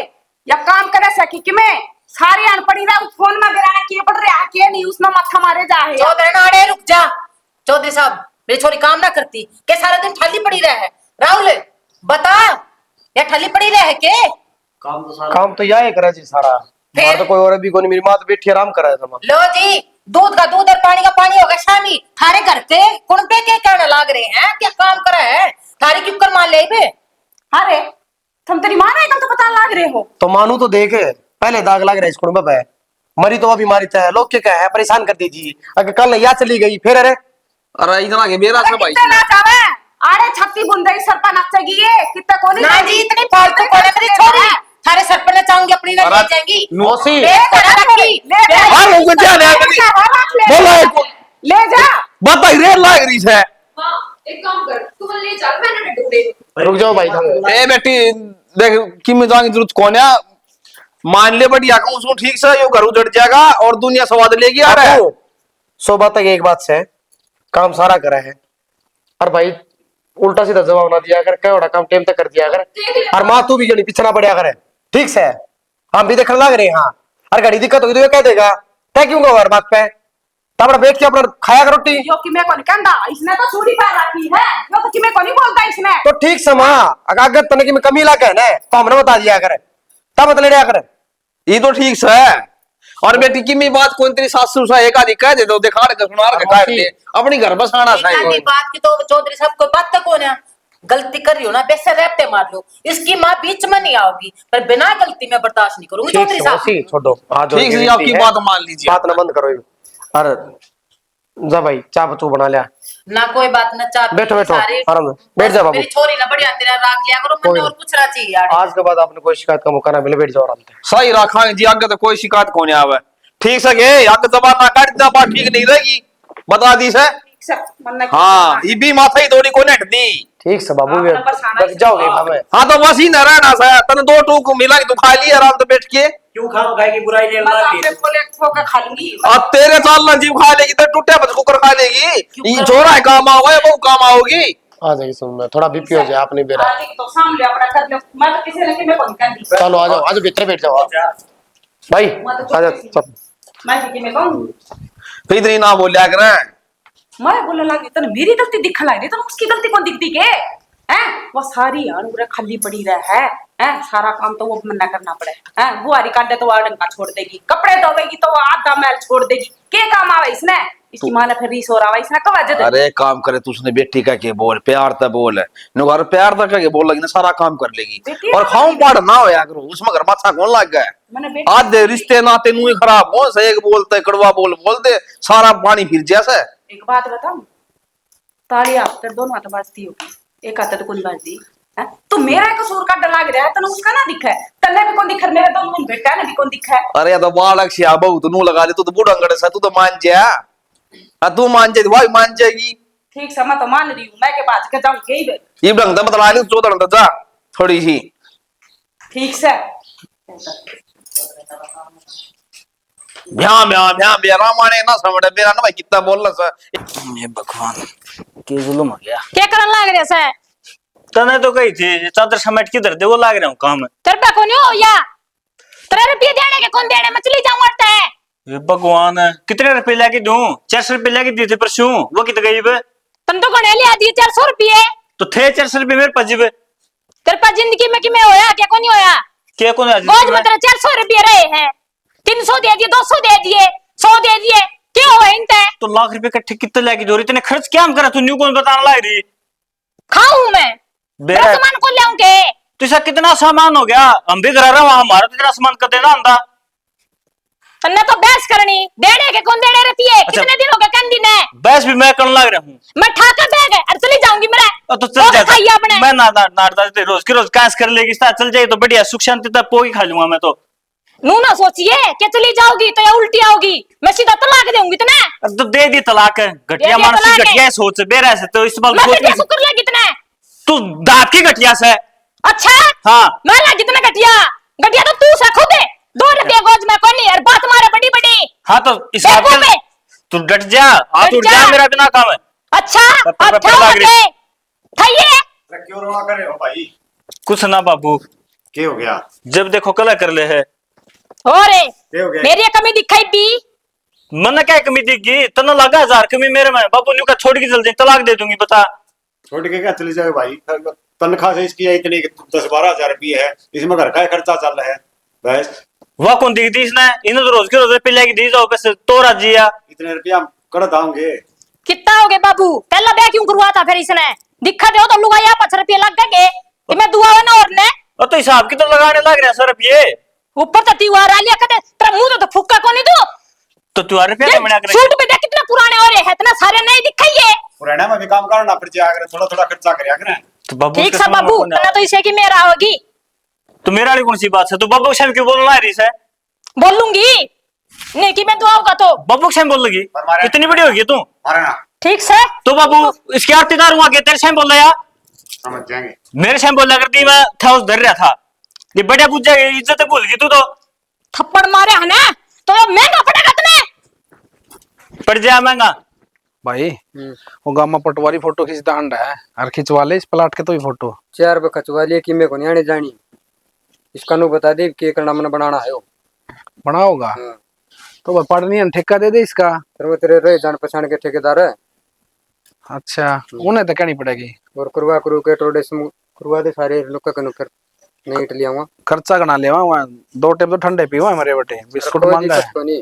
या काम करे सकी कि मैं सारी अनपढ़ी रहा फोन में गिराना किए पड़ रहा के नहीं उसमें मत्था मारे जा है चौधरी ना अड़े रुक जा चौधरी साहब मेरी छोरी काम ना करती के सारा दिन ठाली पड़ी रहे राहुल बता या ठाली पड़ी रहे के काम तो यही करे जी सारा। फिर? तो कोई और भी कोई मेरी माँ तो बैठी आराम कर रहा था। लो जी दूध का दूध और पानी का पानी होगा शामी थारे घर के कौन पे के कहने लाग रहे हैं क्या काम करे है थारी क्यों कर मान ले बे अरे तुम तेरी माँ ने तो पता लग रहे हो तो मानू तो देख पहले दाग लग रहा है इस कुंड पे मरी तो अभी मारी है लोग क्या है परेशान कर दीजिए अगर कल या चली गई फिर अरे अरे इतना के मेरा अरे सब भाई कितने नाच आवे अरे छत्ती बुंदई सरपा नाचेगी ये कितने कोनी ना जी इतनी फालतू कौन है मेरी छोरी थारे सर पर नचाऊंगी अपनी ना ले जाएंगी मौसी ले जा रखी ले जा अरे उनको जा ले बोलो बोलो एक ले जा बता रे लाग रही है। हाँ एक काम कर तू ले चल मैंने ढूंढे रुक जाओ भाई थम। ए बेटी देख कि में जाने की जरूरत कौन है, मान ले बढ़िया कहूं उसको ठीक से यो घर उजड़ जाएगा और दुनिया स्वाद लेगी आ रहा है। बापू, सौ बात एक बात से काम सारा करा है और भाई उल्टा सीधा जवाब ना दिया कर कई काम टाइम तक कर दिया कर और माँ तू भी जनी पीछे ना पड़िया करे ठीक से हम भी देखने लग रहे हैं। हाँ और घड़ी दिक्कत होगी तो ये कह देगा तय क्यों गो हर बात पे तब बैठ के अपना खाया कर रोटी जो कि मैं को नहीं कहता इसने तो चूड़ी पा रखी है जो तो कि मैं को नहीं बोलता इसने तो ठीक से माँ अगर तने की में कमी लगा है ना तो हमने बता दिया करे तब बता लिया करे ये तो ठीक से है। और बेटी की मी बात कौन तेरी सासू सा एक आदि कह दे दो दिखा के सुना के काट ले अपनी घर बसाना एक आधी चाहिए। बात की तो चौधरी साहब कोई बात तो कौन है गलती कर रही हो ना वैसे रैपटे मार लो इसकी माँ बीच में नहीं आओगी पर बिना गलती में बर्दाश्त नहीं करूंगी चौधरी साहब छोड़ो ठीक है जी, आपकी बात मान लीजिए। बात ना बंद करो अरे जा भाई चाय बचू बना लिया ना कोई बात ना चाह बैठो बैठो आराम से बैठ जा बाबू मेरी छोरी ना बढ़िया तेरा राग लिया करो कोई मैंने और कुछ रहा चाहिए यार आज के बाद आपने कोई शिकायत का मौका ना मिले बैठ जाओ आराम से सही रखा जी आगे तो कोई शिकायत कौन आवे ठीक से गे आगे जबान ना काट दे बात ठीक नहीं रहेगी बता दी से। हाँ ये भी माथा ही दौड़ी को नेट दी ठीक से बाबू हाँ, नंबर सारा बच जाओगे हमें हाँ तो बस ही न रहना सा तने दो टूक मिला तू खा लिया आराम से बैठ के क्यों खा खाएगी बुराई ले मैं आपसे बोले ठोकर खा लूंगी अब तेरे साल ना जीव खा लेगी तो टूटे बस कुकर खा लेगी ये छोरा है काम आओगे वो काम आओगी। आ जाएगी सुन में थोड़ा बीपी हो जाए आपने बेरा आज तो सामने अपना कर लो मैं तो किसी ने कि मैं कौन कहती चलो आ जाओ भीतर बैठ जाओ आप। भाई आ जा सब मैं कि मैं कहूं फिर इतनी ना बोलिया करे मैं बोलने लगी तने मेरी गलती दिख लाई रही तो उसकी गलती कौन दिखती के हैं वो सारी अणुरा खाली पड़ी रहा है हैं सारा काम तो वो मन्ना करना पड़े हैं बुआरी काटे तो वो डंका छोड़ देगी कपड़े धोएगी तो वो आधा मैल छोड़ देगी के काम आवे इसने इसकी मां ने फिर रीस हो रहा है इसने कब अजद अरे काम करे तू उसने बेटी का के बोल प्यार तक बोल नुगर प्यार तक के बोल लगी ना सारा काम कर लेगी बेटी और खाऊं पाड़ ना होया करो उसमें घर माथा कौन लग गया मैंने बेटी आधे रिश्ते नाते नु ही खराब हो सही एक बोलते कड़वा बोल बोलते सारा पानी फिर जैसे। एक बात बताऊं तालियां तेरे दोनों हाथ बाजती होगी एक हाथ तो कौन बाजती है तो मेरा कसूर का डर लग रहा है तने उसका ना दिखा है तन्ने भी कौन दिखा मेरे दोनों बेटा ने भी कौन दिखा है अरे या तो बालक से बहुत नू लगा दे तू तो बूढ़ा अंगड़े से तू तो मान जा तू मान जाए भाई मान जाएगी ठीक से मैं तो मान रही हूँ मैं के बाज के जाऊं यही बे ये ढंग तो बतला ली चौधर जा थोड़ी सी ठीक से भ्या भ्या भ्या बेरा माने ना समझ बेरा ना भाई कितना बोल रहा ये भगवान के जुल्म हो गया। क्या करन लाग रहे से? तने तो कही थी चादर समेट किधर दे, वो लाग रहा हूँ काम। तेरे पे कौन हो या? 3 रुपये देने के कौन देने? मछली जाऊं अड़ता है। ये भगवान, कितने रुपए लाके दूं? 400 रुपए लाके दिए थे परसों, वो कितने गई बे? तन तो गणे लिया दिए 400 रुपये। तो थे 400 रुपए मेरे पास जीबे। तेरे पास जिंदगी में कि मैं होया क्या कोनी होया? क्या कौन आज रोज में तेरे 400 रुपये रहे हैं। 300 दे दिए, 200 दे दिए, 100 दे दिए, क्या हुआ इनते? तो लाख रुपए इकट्ठे कितने लाके दो रही? इतने खर्च क्या हम करा? तू न्यू कौन बताने लग रही? खाऊं मैं बेरा तेरा सामान को लाऊं के? तो इसका कितना सामान हो गया? हम भी करा रहे हैं, हमारा तो इतना सामान कर देना अंदा। तन्ने तो बहस करनी देने के कौन देने रहती है? कितने दिन हो गए कंदी ने? बस भी मैं करने लग रहा हूँ। मैं ठाकर बैग है और चली जाऊंगी मेरा। तो चल जा, खाइए अपने। मैं ना रोज की रोज काश कर लेगी, चल जाए तो बढ़िया सुख शांति तक पोगी खा लूंगा मैं तो। नू ना सोचिए कि चली जाओगी तो या उल्टी आओगी, मैं सीधा तलाक दूंगी इतना। अब तो दे दी तलाक है, घटिया दे दिया मानसिक तलाक है। घटिया सोच बेरा से तो इस बात मैं सोच घटिया कुकर लगी इतना। तू दांत की घटिया से। अच्छा हाँ मैं लगी इतना घटिया। घटिया तो तू से खुद है। 2 रुपये गोज में कोनी और बात मारे बड़ी बड़ी। हाँ तो इस बात बेवकूफ पे है। तू डट जा, हाथ डट उठ जा। जा, मेरा बिना काम है। अच्छा तब तक मैं अब पढ़ लग रही। खाइए। क्यों रोना कर रहे हो भाई? कुछ ना बाबू, क्या हो गया? जब देखो कला कर ले है। और क्या हो गया? मेरी ये कमी दिखाई दी। मन क्या कमी देगी? तना लगा 1000 कमी मेरे में। बाबू न्यू का छोड़ के चल जाए, तलाक दे दूंगी बता। छोड़ के क्या चले जाए भाई? तनख्वाह से इसकी इतनी 10-12 हजार रुपये है, इसमें घर का ही खर्चा चल रहा है बस। वह कौन दी थी इसने? इन्हें तो रोज के रोज पे लेके दी जाओ पैसे तो राजिया। इतने रुपया कर दाऊंगे। कितना हो गए बाबू? पहला ब्याह क्यों करवा था फिर इसने? दिखा दे तो लुगाया 5 रुपये लग गए कि मैं दुआ ना और ने। और तो हिसाब की तो लगाने लग रहे हैं सर रुपये। ऊपर तो त्योहार आ लिया कहते तेरा मुंह तो फुक्का कोनी तू। तो त्योहार रुपया क्या बना कर सूट पे देख कितने पुराने हो रहे हैं, इतना सारे नहीं दिखाइए। पुराना में भी काम करना फिर जाया करें, थोड़ा थोड़ा खर्चा करया करें। तो बाबू ठीक उसका सा बाबू, सामान कौन है? ना तो इसे की मेरा होगी। तो मेरा वाली कौन सी बात है? तू बाबू शाम क्यों बोलना है रिस है? बोलूंगी नहीं कि मैं दुआऊंगा तो। बाबू शाम बोल लगी, कितनी बड़ी होगी तू? मारा ना ठीक से तो बाबू इसके आरतीदार हुआ के तेरे शाम बोल रहा, समझ जाएंगे। मेरे शाम बोल करती मैं था उस धर रहा था। ये बढ़िया पूछ जाएगी, इज्जत भूल गई तू तो। थप्पड़ मारे है ना तो महंगा पड़ेगा तुम्हें। पड़ जा महंगा। भाई वो गामा पटवारी फोटो खींचता हंडा है और खिंचवा ले इस प्लाट के तो ही फोटो 4 रुपए खचवा लिए कि मेरे को नहीं आने जानी। इसका नु बता दे के करना मन बनाना है वो बनाओगा। तो भाई पढ़नी है, ठेका दे दे इसका। फिर वो तेरे रहे जान पहचान के ठेकेदार है। अच्छा उन्हें तो कहनी पड़ेगी। और करवा करू के टोडे करवा दे सारे लोग का फिर नहीं इट लिया खर्चा गना ले वहाँ 2 टेप तो ठंडे पीवा हमारे बेटे, बिस्कुट मांगा है नहीं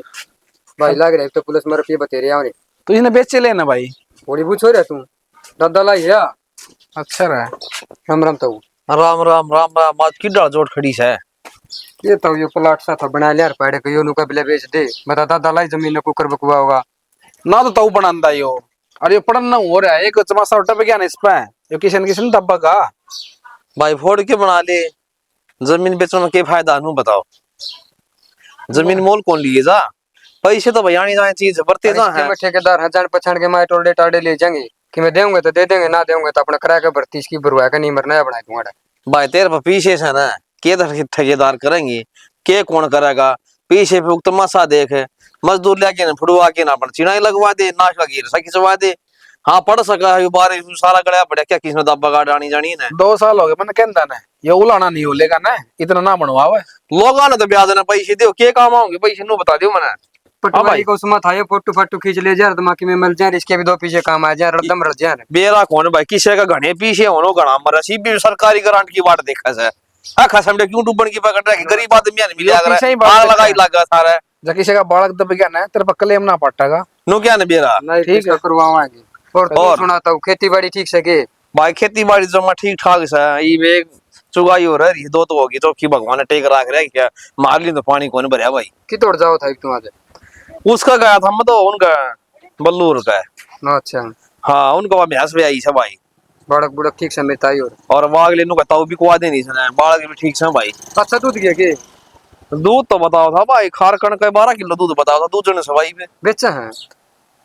भाई लाग रहा है तो पुलिस मर रुपये बतेरे आवने तो इसने बेचे लेना भाई। थोड़ी पूछो रे तू दादा लाई है। अच्छा रहा राम राम तो राम राम राम राम आज की डाल जोड़ खड़ी है। ये तो ये प्लाट सा था बना लिया पाड़े को यो नु कबले बेच दे बता दादा लाई जमीन को कर बकुआ होगा ना तो तू बनांदा यो। अरे ये पढ़ना हो रहा है एक चमासा उठा पे क्या इस पे यो किशन दब्बा का भाई फोड़ के बना ले, जमीन बेचने में क्या फायदा नू बताओ? जमीन मोल कौन लिए जा? पैसे तो भैया जाए चीज बरते जा है। ठेकेदार है जान पहचान के माए टोडे टाडे ले जाएंगे कि मैं देंगे तो दे देंगे, ना देंगे तो अपना किराया का भर्ती इसकी भरवा का नहीं मरना बना दूंगा। भाई तेरे पर पीछे से ना के ठेकेदार करेंगे, के कौन करेगा? पीछे पे तमाशा देख, मजदूर लेके ना फुड़वा के ना अपन चिनाई लगवा दे, नाश का गिर खिंचवा दे। हाँ पढ़ सका है बारे सारा गड़ा पड़ा क्या किसने दब्बा गाड़ आनी जानी है। 2 साल हो गए मैंने कहता ना ये उलाना नहीं होलेगा ना इतना ना बनवावे लोगों ने तो ब्याज ना पैसे दो के काम आओगे पैसे नू बता दियो मैंने। पटवारी को उसमें था ये फोटो फाटो खींच ले जा दिमाग में मिल जाए इसके भी 2 पीछे काम आ जाए रदम रह जाए बेरा कौन भाई किसे का घने पीछे होनो घना मरा सी भी सरकारी ग्रांट की बात देखा से आ खसम क्यों डूबन की पकड़ रहा है गरीब आदमी ने मिला कर आग लगाई लगा सारा जकिसे का बालक दब गया ना तेरे पर क्लेम ना पड़ेगा नो क्या ने बेरा नहीं ठीक है करवावाएंगे। और सुनाता हूँ खेती बाड़ी ठीक से के भाई खेती बाड़ी जमा ठीक ठाक से ई वे चुगाई हो रही 2 तो होगी तो की भगवान ने टेक रख रहा है क्या मारली तो पानी कौन भरया भाई कि तोड़ जाओ था तुम आज उसका गया था मैं तो उनका बल्लूर का ना। अच्छा हाँ उनका भैंस भी आई है भाई बड़क बुड़क ठीक से मिताई और वाग लेनु का ताऊ भी कुआ दे नहीं सुना बालक भी ठीक से भाई। अच्छा दूध गया के दूध तो बताओ था भाई खारकन का 12 किलो दूध बताओ था दूध ने सवाई पे बेचा है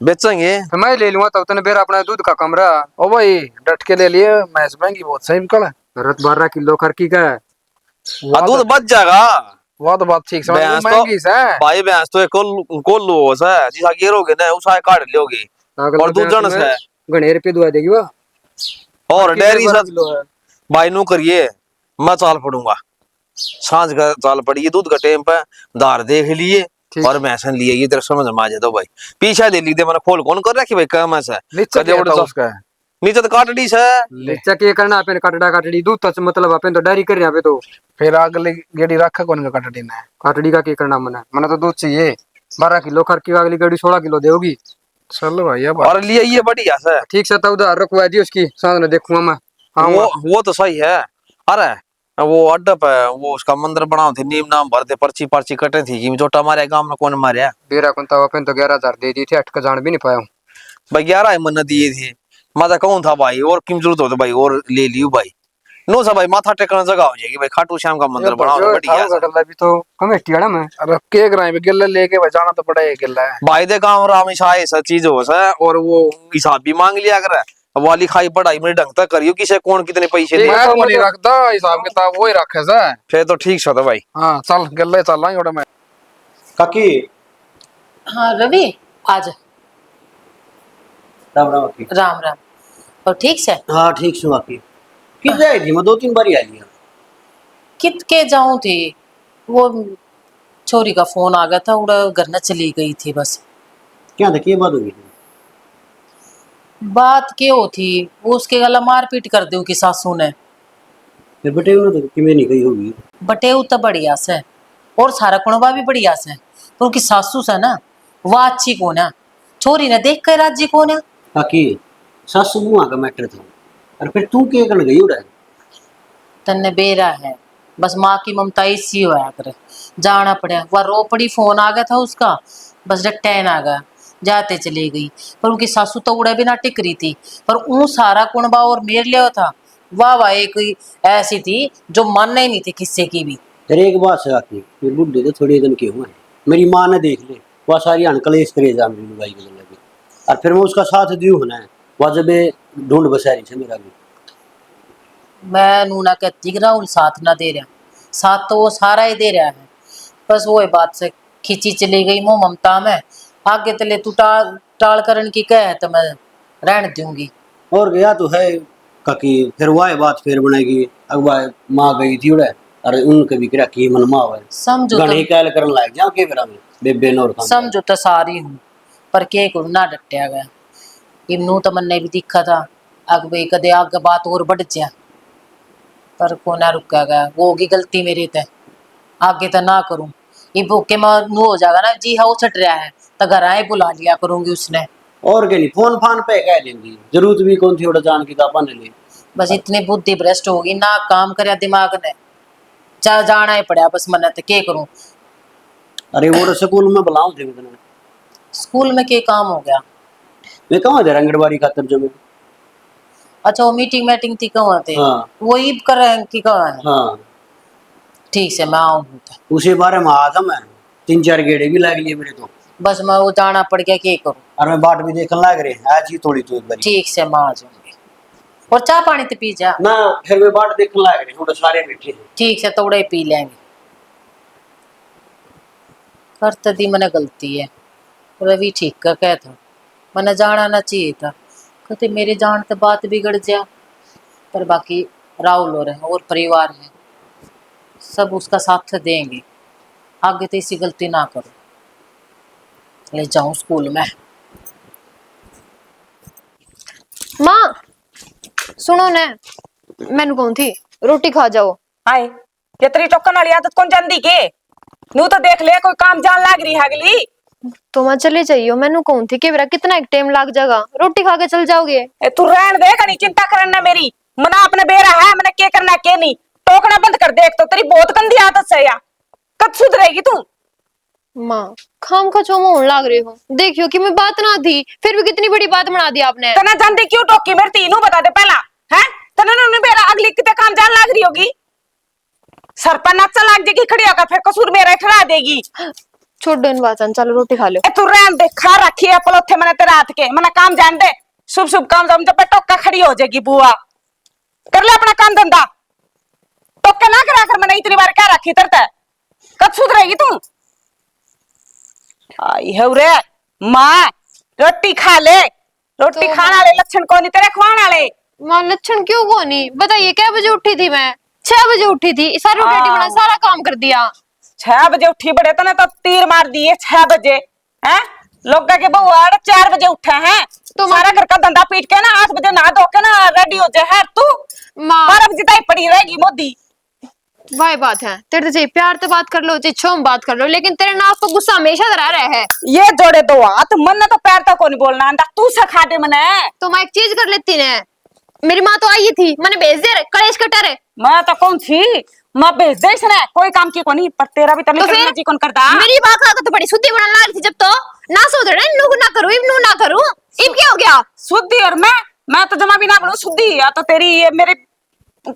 बेचेंगे तो मैं ले लूंगा तो उतने बेर अपना दूध का कमरा ओ भाई डट के ले लिए मैच महंगी बहुत सही निकला रत 12 किलो खरकी का है। दूध बच जाएगा वो तो बात ठीक समझ भैंस महंगी से भाई भैंस तो एक कोल्लू हो सा जिसा गिरोगे ना उसा काट लोगे और दूध जन से घने रुपये दुआ देगी वो और डेयरी सा किलो है। भाई नु करिए मैं चाल पड़ूंगा सांझ का चाल पड़ी दूध का टेम पे दार देख लिए ठीक। और भैंसन लिए ये तेरे समझ में आ जाए तो भाई पीछे दे ली दे मैंने खोल कौन कर रखी भाई काम ऐसा नीचे कदे उड़ तो उसका नीचे तो काटड़ी से नीचे के करना अपन काटड़ा काटड़ी दूध तक मतलब अपन तो डायरी कर रहे हैं तो फिर अगली गेड़ी रखा कौन का कटड़ी ने काटड़ी का के करना मना तो दूध चाहिए 12 किलो खर की अगली गाड़ी 16 किलो देगी। चलो भाई अब और लिए ये बढ़िया से ठीक से तो उधर रखवा दी उसकी सामने देखूंगा मैं। वो तो सही है। अरे वो अड्डप है वो उसका मंदिर बनाओ थे नीम नाम भरते पर्ची पर्ची कटे थी कि छोटा मारे गांव में कौन मारे बेरा कौन था अपन तो 11,000 दे दी थी 8 का जान भी नहीं पाया हूं भाई 11 मन दिए थे माता कौन था भाई और किम जरूरत हो तो भाई और ले लियो भाई नो सा भाई माथा टेकने जगह हो जाएगी भाई खाटू श्याम का मंदिर बनाओ तो बढ़िया अभी तो कमेटी वाला मैं अरे के कराए गिल्ला लेके भाई जाना तो पड़ा है गिल्ला है भाई दे काम हमेशा ऐसा चीज हो सा और वो हिसाब भी मांग लिया करे वो लिखाई पढ़ाई में ढंग तक करियो किसे कौन कितने पैसे दे मैं तो नहीं रखता हिसाब किताब वो ही रखे से फिर तो ठीक सा भाई हां चल गिल्ले चल लाएंगे ओड़ा मैं काकी हाँ रवि आज राम राम काकी। राम राम और ठीक से हाँ ठीक से काकी किस जाए थी मैं 2-3 बार ही आ लिया कित के जाऊं थी वो छोरी का फोन आ गया था उड़ा घर न चली गई थी बस। क्या था क्या बात होगी बात क्यों थी वो उसके गला मारपीट कर दी की सासू ने फिर बेटे उन्होंने तो किमें नहीं गई होगी बटे तो बढ़िया से और सारा कुणबा भी बढ़िया से पर उनकी सासू से ना वह अच्छी कौन है छोरी ने देख कर राजी कौन है काकी सासू बुआ का मैटर था और फिर तू क्या करने गई उड़ा तन्ने बेरा है बस माँ की ममता इसी होया करे जाना पड़ा वह रो पड़ी फोन आ गया था उसका बस डटैन आ गया जाते चली गई पर उनकी सासू तो उड़े भी ना टिक रही थी पर ऊ सारा कुणबा और मेर लिया था वाह वाह एक ऐसी थी जो मानना ही नहीं थी किसी की भी। तेरे एक बात से आती फिर बुढ़े तो थोड़े दिन के हुए हैं मेरी माँ ने देख ले वह सारी अनकलेश करे जा मेरी लुगाई के लगे और फिर मैं उसका साथ दियो होना है वह जब ढूंढ बसारी से मेरा भी मैं नूना कहती राहुल साथ ना दे रहा साथ तो वो सारा ही दे रहा है बस वो बात से खींची चली गई मोह ममता में आगे तले तू टाल करन की कह तो मैं रहने दूंगी और गया तो है काकी फिर वह बात फिर बनेगी अगवा माँ गई थी उड़े अरे उनके भी करा की मन माँ है समझो गणे काल करन लाग जा के फिर बेबे नौर समझो तो सारी हूँ पर के को ना डटया गया इनू तो मन ने भी दिखा था अग भाई कदे आगे बात और बढ़ जा पर को ना रुका गया वो होगी गलती मेरी ते आगे तो ना करूं ये भूखे में नू हो जाएगा ना जी हाँ वो छट रहा है तो घर आए बुला लिया करूंगी उसने और क्या नहीं फोन फान पे कह लेंगी जरूरत भी कौन थी उड़ा जान की कापा ने ले बस इतनी बुद्धि भ्रष्ट होगी ना काम करे दिमाग ने चाह जाना ही पड़ा बस मन ते के करूं। अरे वो स्कूल में बुलाऊं थे मैं स्कूल में के काम हो गया मैं कहाँ थे रंगड़बाड़ी खातर जो मैं अच्छा वो मीटिंग थी कहाँ थे हाँ वही कर रहे हैं कि कहाँ है हाँ ठीक से मैं आऊँ उसी बारे में आ था मैं 3-4 गेड़े भी लग लिए मेरे तो बस मैं वो जाना पड़ गया के करूं और मैं बाट भी देखने लग रहे आज ही थोड़ी तो एक बारी ठीक से मैं आ जाऊंगी और चाय पानी तो पी जा ना फिर मैं बाट देखने लग रहे थोड़े सारे बैठे हैं ठीक से थोड़े पी लेंगे करते दी मैंने गलती है रवि ठीक का क्या था मैंने जाना ना चाहिए था कहते मेरे जान तो बात बिगड़ जा पर बाकी राहुल और परिवार है सब उसका साथ देंगे आगे तो इसी गलती ना करो ले जाऊं स्कूल में। माँ सुनो ने मैंने कौन थी रोटी खा जाओ हाय ये तेरी टोकन वाली आदत कौन जानदी के नू तो देख ले कोई काम जान लाग रही है अगली तो मैं चले जाइयो मैंने कौन थी कि कितना एक टाइम लग जाएगा रोटी खा के चल जाओगे ए तू रहन दे कनी चिंता करना मेरी मना अपने बेरा है मैंने के करना के नहीं टोकना बंद कर देख तो तेरी बहुत गंदी आदत से या कब सुधरेगी तू। माँ खाम खा चो मोहन लाग रही हो देखियो कि मैं बात ना थी फिर भी कितनी बड़ी बात बना दी आपने तना जानती क्यों टोकी मेरे तीनों बता दे पहला है तना ने मेरा अगली कितने काम जान लाग रही होगी सर पर नाचा लाग जाएगी खड़ी होकर फिर कसूर मेरा ठहरा देगी छोड़ दो इन बातन चलो रोटी खा लो तू रहन दे खा रखी है पलोथे मैंने तेरे हाथ के मैंने काम जान दे शुभ शुभ काम जब जब टोका खड़ी हो जाएगी बुआ कर ले अपना काम धंधा टोका ना करा कर मैंने इतनी बार क्या रखी तरता कब सुधरेगी तू? आई है रे माँ, रोटी खा ले। रोटी तो खाने वाले लक्षण कौन तेरे खुआने वाले? मां लक्षण क्यों कोनी बताइए? क्या बजे उठी थी मैं? 6 बजे उठी थी, सारी रोटी बना सारा काम कर दिया। 6 बजे उठी बड़े तने तो तीर मार दिए 6 बजे। हैं लोग के बहू 4 बजे उठे हैं तो सारा घर का धंधा पीट के ना 8 बजे नहा धो के ना रेडी हो जाए। है तू मां 12 बजे तक पड़ी रहेगी मोदी। वही बात है, तेरे से प्यार तो बात कर लो, चाहे छोम बात कर लो, लेकिन तेरे नाक पर गुस्सा हमेशा रह रहा है। ये जोड़े दो हाथ मन ने तो पैर तक को नहीं बोलना आंदा। तू सिखा दे मने। तो मैं एक चीज कर लेती ने, मेरी माँ तो आई थी, मैंने भेज दे रे कलेश कटर। मैं तो कौन थी मैं भेज दे इसने कोई काम की कोनी पर तेरा भी तने करना जी कौन करता। मेरी बात का तो बड़ी शुद्धि बनाने लग रही थी जब तो ना सोधड़े नु ना करूं इब नु ना करूं इब क्या हो गया? शुद्धि और मैं तो जमा भी ना बनूं शुद्धि। या तो तेरी ये मेरे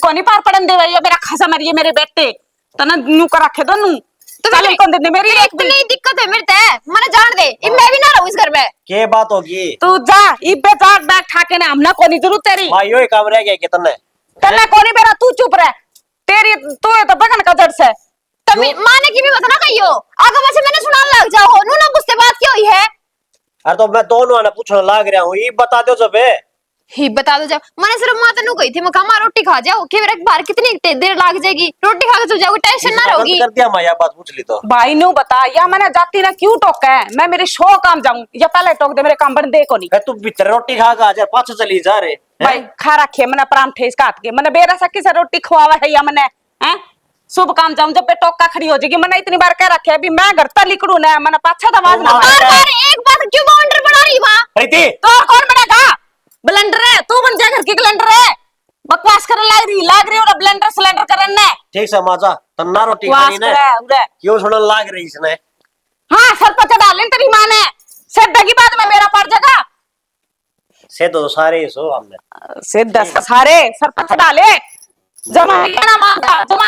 कोनी पार पड़न दे ये मेरा खासा मरिए मेरे बेटे तना नु कर रखे दो नु तो चल कौन दे मेरी एक भी नहीं दिक्कत है मेरे ते मने जान दे इब मैं भी ना रहूं इस घर में। के बात होगी? तू जा इब जा बैग ठाके ना हमना कोनी जरूर तेरी मां यो ही काम रह गया कितने तन्ने कोनी बेरा तू चुप रह। तेरी तू तो बगन का जड़ से तभी माने की भी मत ना कहियो आगे वैसे मैंने सुनान लग जाओ नु ना गुस्से बात क्यों हुई है? अरे तो मैं दोनों ने पूछने लाग रहा हूँ ये बता दो जब ही बता दो जब मैंने सिर्फ माता नु गई थी मैं कहा रोटी खा जाओ कि मेरे बाहर कितनी देर लग जाएगी रोटी खा के चल जाओ टेंशन ना रहोगी। कर दिया माया बात पूछ ली तो भाई नु बता या मैंने जाती ना क्यों टोका है? मैं मेरे शो काम जाऊं या पहले टोक दे मेरे काम बन दे को नहीं। तू भीतर रोटी खा के आ जा पाछे चली जा रे भाई खा रखे मैंने परांठे इसका हाथ के मैंने बेरा सकी से रोटी खवावा है या मैंने हैं शुभ काम जाऊं जब पे टोका खड़ी हो जाएगी। मैंने इतनी बार कह रखे अभी मैं घर तक लिकड़ू ना मैंने पाछा दवाज ना बार एक बात क्यों बाउंडर बना रही मां? प्रीति तो कौन बनेगा? ब्लेंडर है तू बन जा घर की ब्लेंडर है बकवास करने लाग रही और ब्लेंडर सिलेंडर करने ठीक से माजा तन्ना रोटी खानी ने क्यों सुनने लाग रही इसने? हां सर पर चढ़ा ले तेरी मां ने सिद्ध की बात में मेरा पड़ जाएगा। से तो सारे सो हमने सिद्ध सारे सर पर चढ़ा ले जमा ना मांगा जमा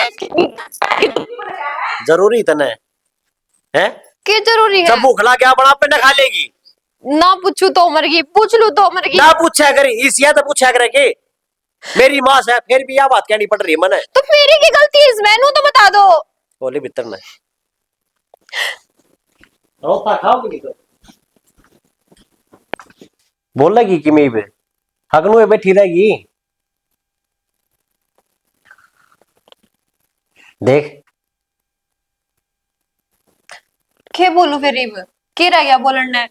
जरूरी तने है क्या जरूरी है? जब भूख लग गया बड़ा पे न खा लेगी ना पूछू तो मर गई पूछ लू तो मर गई ना पूछा करे इस या तो पूछा करे के मेरी मां से फिर भी यह बात कहनी पड़ रही है मने तो मेरी की गलती है इसमें नू तो बता दो। बोले भीतर में रोता खाओगी तो बोल लगी कि मैं पे हगनू बैठी रहेगी देख क्या बोलू फिर इब के रह गया बोलने?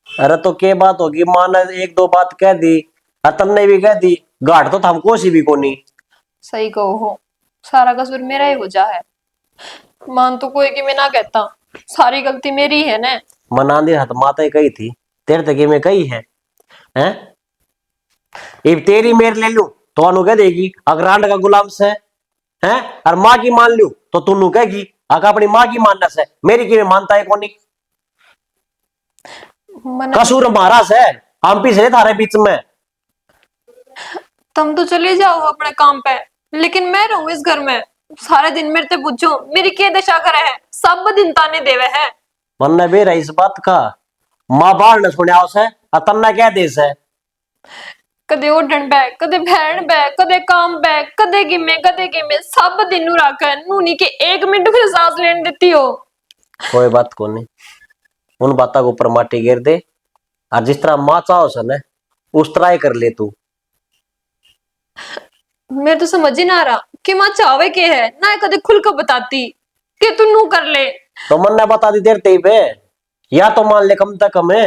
अरे तो क्या बात होगी मां ने एक दो बात कह दी और तुमने भी कह दी घाट तो हमको सी भी कोनी। सही कहो हो सारा कसूर मेरा ही हो जा है मान तो कोई कि मैं ना कहता सारी गलती मेरी है ना। मना दे हाथ माता ही कही थी तेरे तक में कही है हैं अब तेरी मेर ले लू तो अनु कह देगी अगर आंड का गुलाम से हैं और माँ की मान लू तो तुन्नू कहेगी अगर अपनी माँ की मानना से मेरी की मानता है कोनी कसूर हमारा से हम पिछले थारे बीच में। तुम तो चले जाओ अपने काम पे लेकिन मैं रहूं इस घर में सारे दिन मेरे ते पूछो मेरी क्या दशा करे है सब दिन ताने देवे है। मन ने बेरा इस बात का माँ बाल ने सुनिया उसे और तन्ना क्या देश है कदे ओढ़न बै कदे बहन बै कदे काम बै कदे गिमे सब दिन नु रख नूनी के 1 मिनट फिर सांस लेने देती हो। कोई बात को नहीं उन बातों के ऊपर माटी गिर दे और जिस तरह माँ चाहो सन उस तरह ही कर ले तू। मेरे तो समझ ही ना आ रहा कि माँ चावे के है ना कदे खुल कर बताती कि तू नू कर ले तो मन ने बता दी देर ते पे या तो मान ले कम तक कम है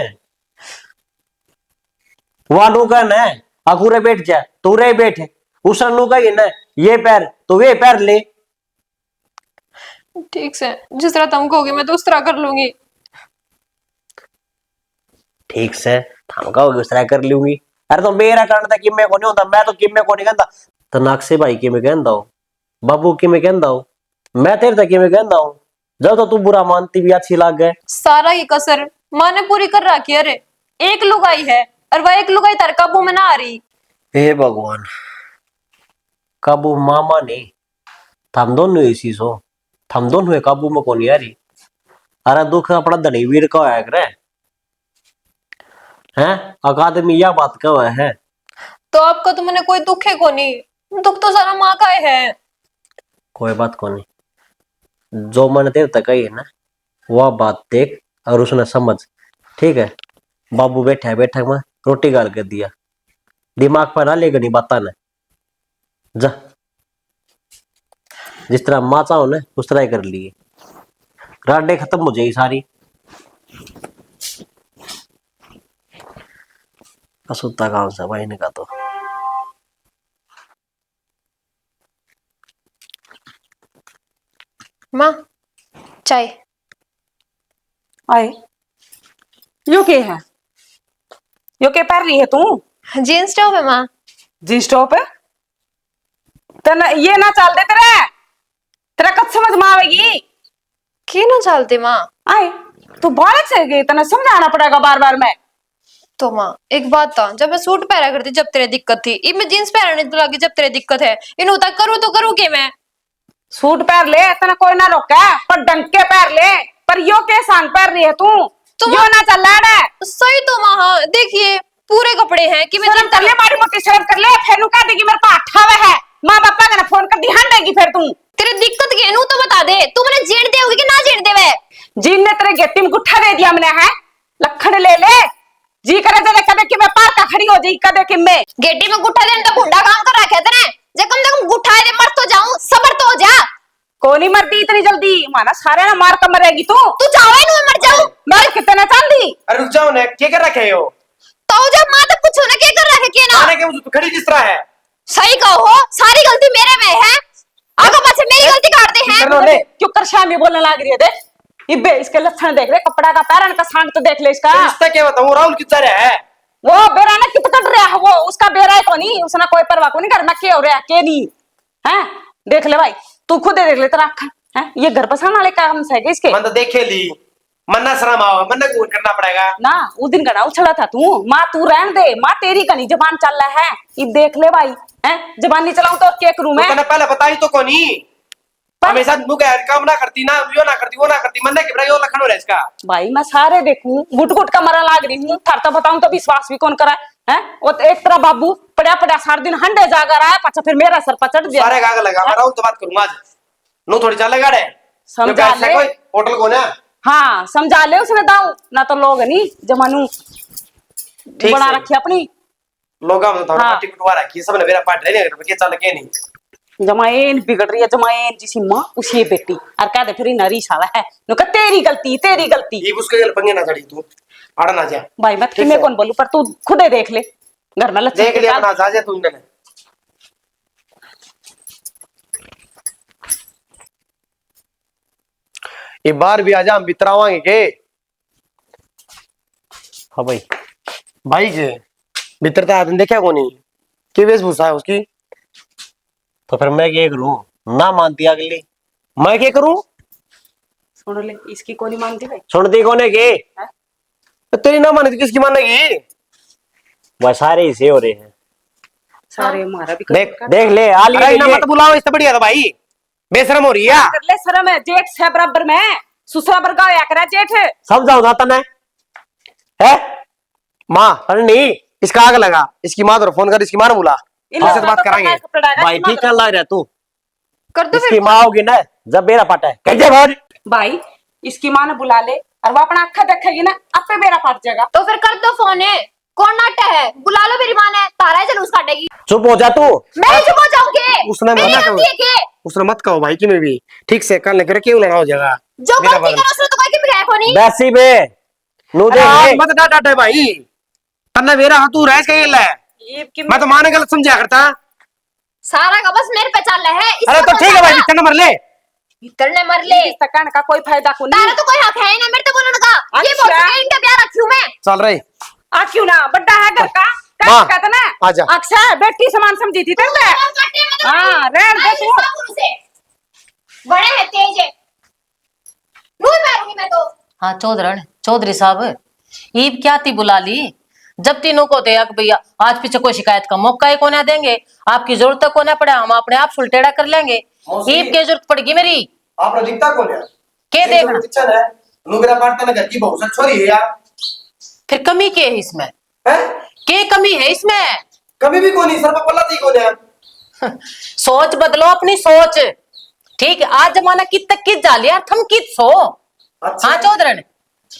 वहां नू कहना है अकुरे बैठ जा तू रे बैठ उस नू कही ना ये पैर तो वे पैर ले। ठीक से जिस तरह तुम कहोगे मैं तो उस तरह कर लूंगी। ठीक से हम कहोगे उस तरह कर लूंगी। अरे तो मेरा कारण था कि मैं को नहीं होता मैं तो कि मैं को नहीं कहता तो नाक्से भाई की मैं कहता हूँ बाबू की मैं कहता हूँ मैं तेरे तक की मैं कहता हूँ जब तो तू बुरा मानती भी अच्छी लग गए सारा की कसर माँ ने पूरी कर रखी है। अरे एक लुगाई है और वह एक लुगाई तार काबू में ना आ रही। हे भगवान काबू मामा नहीं थम दोनों इसी सो थम दोनों काबू में कौन आ रही। अरे दुख अपना धनी वीर का है करे हैं अकादमी यह बात कब है तो आपका तो मैंने कोई दुख है को नहीं दुख तो सारा माँ का है। कोई बात को नहीं, जो मन देवता कही है ना वह बात देख और उसने समझ। ठीक है, बाबू बैठा है बैठक में रोटी गाल कर दिया, दिमाग पर ना लेगा नहीं बाता ने। जा, जिस तरह माँ चाहो ना उस तरह ही कर लिए, राडे खत्म हो जाएगी सारी। असुता काम सा भाई ने का तो माँ चाय। आए यो के है, यो के पहन रही है तू? जीन्स टॉप है माँ। जींस टॉप है तना, ये ना चल दे तेरे, तेरा कब समझ में आवेगी? क्यों ना चलती माँ? आए तू बालक से गई, तना समझाना पड़ेगा बार बार मैं। तो माँ एक बात था, जब मैं सूट पहना करती जब तेरे दिक्कत थी, अब मैं जीन्स पहनने तो लगी जब तेरे दिक्कत है, इन तक करूँ तो करूँ के मैं? सूट पहन ले, तना कोई ना रोका, पर ढंग के पहन ले। पर यो के सांग पहन रही है तू, यो ना चल रहा है। सही तो माँ, हाँ देखिए पूरे कपड़े हैं कि मैं शर्म कर ले, मारी मोटी शर्म कर ले। फेनू कह देगी मेरे पास अठावे है, माँ बापा का ना फोन कर ध्यान देगी फिर तू। तेरे दिक्कत के नू तो बता दे, तू मैंने जीण दे होगी कि ना जीण देवे? जीन ने तेरे गेटी में गुट्ठा दे दिया मैंने, है लखन ले ले। जी करे जरा कदे कि मैं पार का खड़ी हो जाई, कदे कि मैं गेटी में गुट्ठा देने तो भुंडा काम कर रखे तेने, जे कम से कम गुट्ठा दे, मर तो जाऊं, सबर तो हो जा। कौन ही मरती इतनी जल्दी, माना सारे ना मार कर मरेगी तू। तू चाहे नु मर जाऊं, मैं कितना चांदी। अरे रुक जाओ ना, क्या कर रखे हो? तो जब मां तक पूछो ना क्या कर रखे के ना, आने के मुझे खड़ी किस तरह है? सही कहो, सारी गलती मेरे में है, आगे पाछे मेरी गलती काटते हैं। क्यों कर शामी बोलने लग रही है? देख इबे इसके लक्षण देख ले, कपड़ा का पैरन का सांग तो देख ले इसका। रिश्ता क्या बताऊं, राहुल कितना रहा है? वो बेरा ना कितना कट रहा है, वो उसका बेरा है को नहीं, उसने कोई परवाह को नहीं करना के हो रहा के नहीं है। देख ले भाई, तू खुद देख ले, तेरा अखा है ये घर बसाने वाले काम से है इसके। मन तो देखे ली, मन्ना शर्म आओ, मन्ना कौन करना पड़ेगा ना। उस दिन गना उछला था तू, माँ तू रहन दे, माँ तेरी कनी जबान चल रहा है। ये देख ले भाई, है जबान नहीं चलाऊं तो क्या करूं मैं? पहले बताई तो कोनी, हमेशा मुंह का काम ना करती ना, यो ना करती वो ना करती, मन्ना के बड़ा यो लखन हो रहा है इसका। भाई मैं सारे देखूं, गुट गुट का मरा लाग रही हूँ, थार तो बताऊं तो विश्वास भी कौन करा है? वो तो एक तरह बाबू पड़ा पड़ा सारा दिन हंडे जागा रहा है, पचा फिर मेरा सर पर चढ़ दिया। सारे गाग लगा, मैं राहुल तो बात करूंगा आज, नो थोड़ी चलेगा रे। समझा ले कोई होटल कौन है? हाँ समझा ले उसने दाऊ ना, तो लोग नहीं जमानू बना रखी अपनी लोग हम तो थोड़ा पार्टी कुटवा रखी है, सबने मेरा पार्ट रहने के चल के नहीं जमाएन बिगड़ रही है, जमाएन जिसी माँ उसी बेटी और कह दे फिर नरी साला है नो, का तेरी गलती। ये उसके गल पंगे ना चढ़ी तू, आड़ा ना जा भाई मैं तुम्हें कौन बोलूं, पर तू खुद ही देख ले घर में लच्छन देख लिया, अपना जा तू इन्हें। ये बार भी आजा, हम बितरावांगे के। हाँ भाई, भाई के बितरता आदमी देखा को नहीं, कि वेशभूषा है उसकी। तो फिर मैं क्या करूं, ना मानती अगली, मैं क्या करूं? सुन ले, इसकी कौन ही मानती भाई? सुनती कौन है के? तो तेरी ना मानेगी किसकी मानेगी? वह सारे इसे हो रहे हैं, सारे हमारा भी देख ले आली ना मत बुलाओ, इससे बढ़िया था भाई, बेशरम हो रही है। कर ले शर्म है, जेठ से बराबर में सुसरा बरगा या करा जेठ। समझाओ ना तने है माँ, अरे नहीं इसका आग लगा, इसकी माँ तो फोन कर, इसकी माँ ने बुला, इससे बात कराएंगे। भाई ठीक चल रहा है तू, कर दो इसकी माँ होगी ना जब मेरा पाटा है कैसे भाई? भाई इसकी माँ ने बुला ले और वो अपना अखा देखेगी ना, आपे मेरा पाट जाएगा। तो फिर कर दो फोन, है कौन नाटा है, बुला लो मेरी माँ ने, तारा है जलूस काटेगी। चुप हो जा तू, मैं चुप हो जाऊंगी, उसने मना करो, उसने मत कहो भाई कि मैं भी ठीक से कल लेकर क्यों लड़ा हो जाएगा, जो गलती करो उसने तो कोई की बिगाड़ को नहीं। वैसी बे नु देख मत डांटे भाई, तन्ने मेरा हाथ तू रह के ले, मैं तो माने गलत समझा करता, सारा का बस मेरे पे चल रहा है। अरे तो ठीक है भाई, इतना मर ले, इतने मर ले, तकन का कोई फायदा को नहीं, तारा तो कोई हक है ही ना मेरे तो बोलने का। ये बोल के इनका ब्याह रखूं मैं, चल रही आ क्यों ना, बड्डा है घर का कहता ना, आजा अक्सर बेटी समान समझी थी तेरे। हां रहन दे तू, बड़े है तेज है, नूर मारूंगी मैं तो। हाँ चौधरी साहब, ईब क्या थी बुला ली, जब तीनों को दे भैया आज पीछे कोई शिकायत का मौका ही कोने देंगे, आपकी जरूरत को ना पड़े, हम अपने आप सुलटेड़ा कर लेंगे। ईब की जरूरत पड़ेगी मेरी, आपने दिखता कौन है? के देखना किचन है, मेरा पार्टनर घर की बहुत छोरी है यार, फिर कमी के है इसमें? है के कमी है इसमें? कभी भी कोई नहीं, सर पर पल्ला थी कौन है? सोच बदलो अपनी सोच, ठीक है, आज जमाना कित तक कित जा लिया थम कित सो। हाँ चौधरन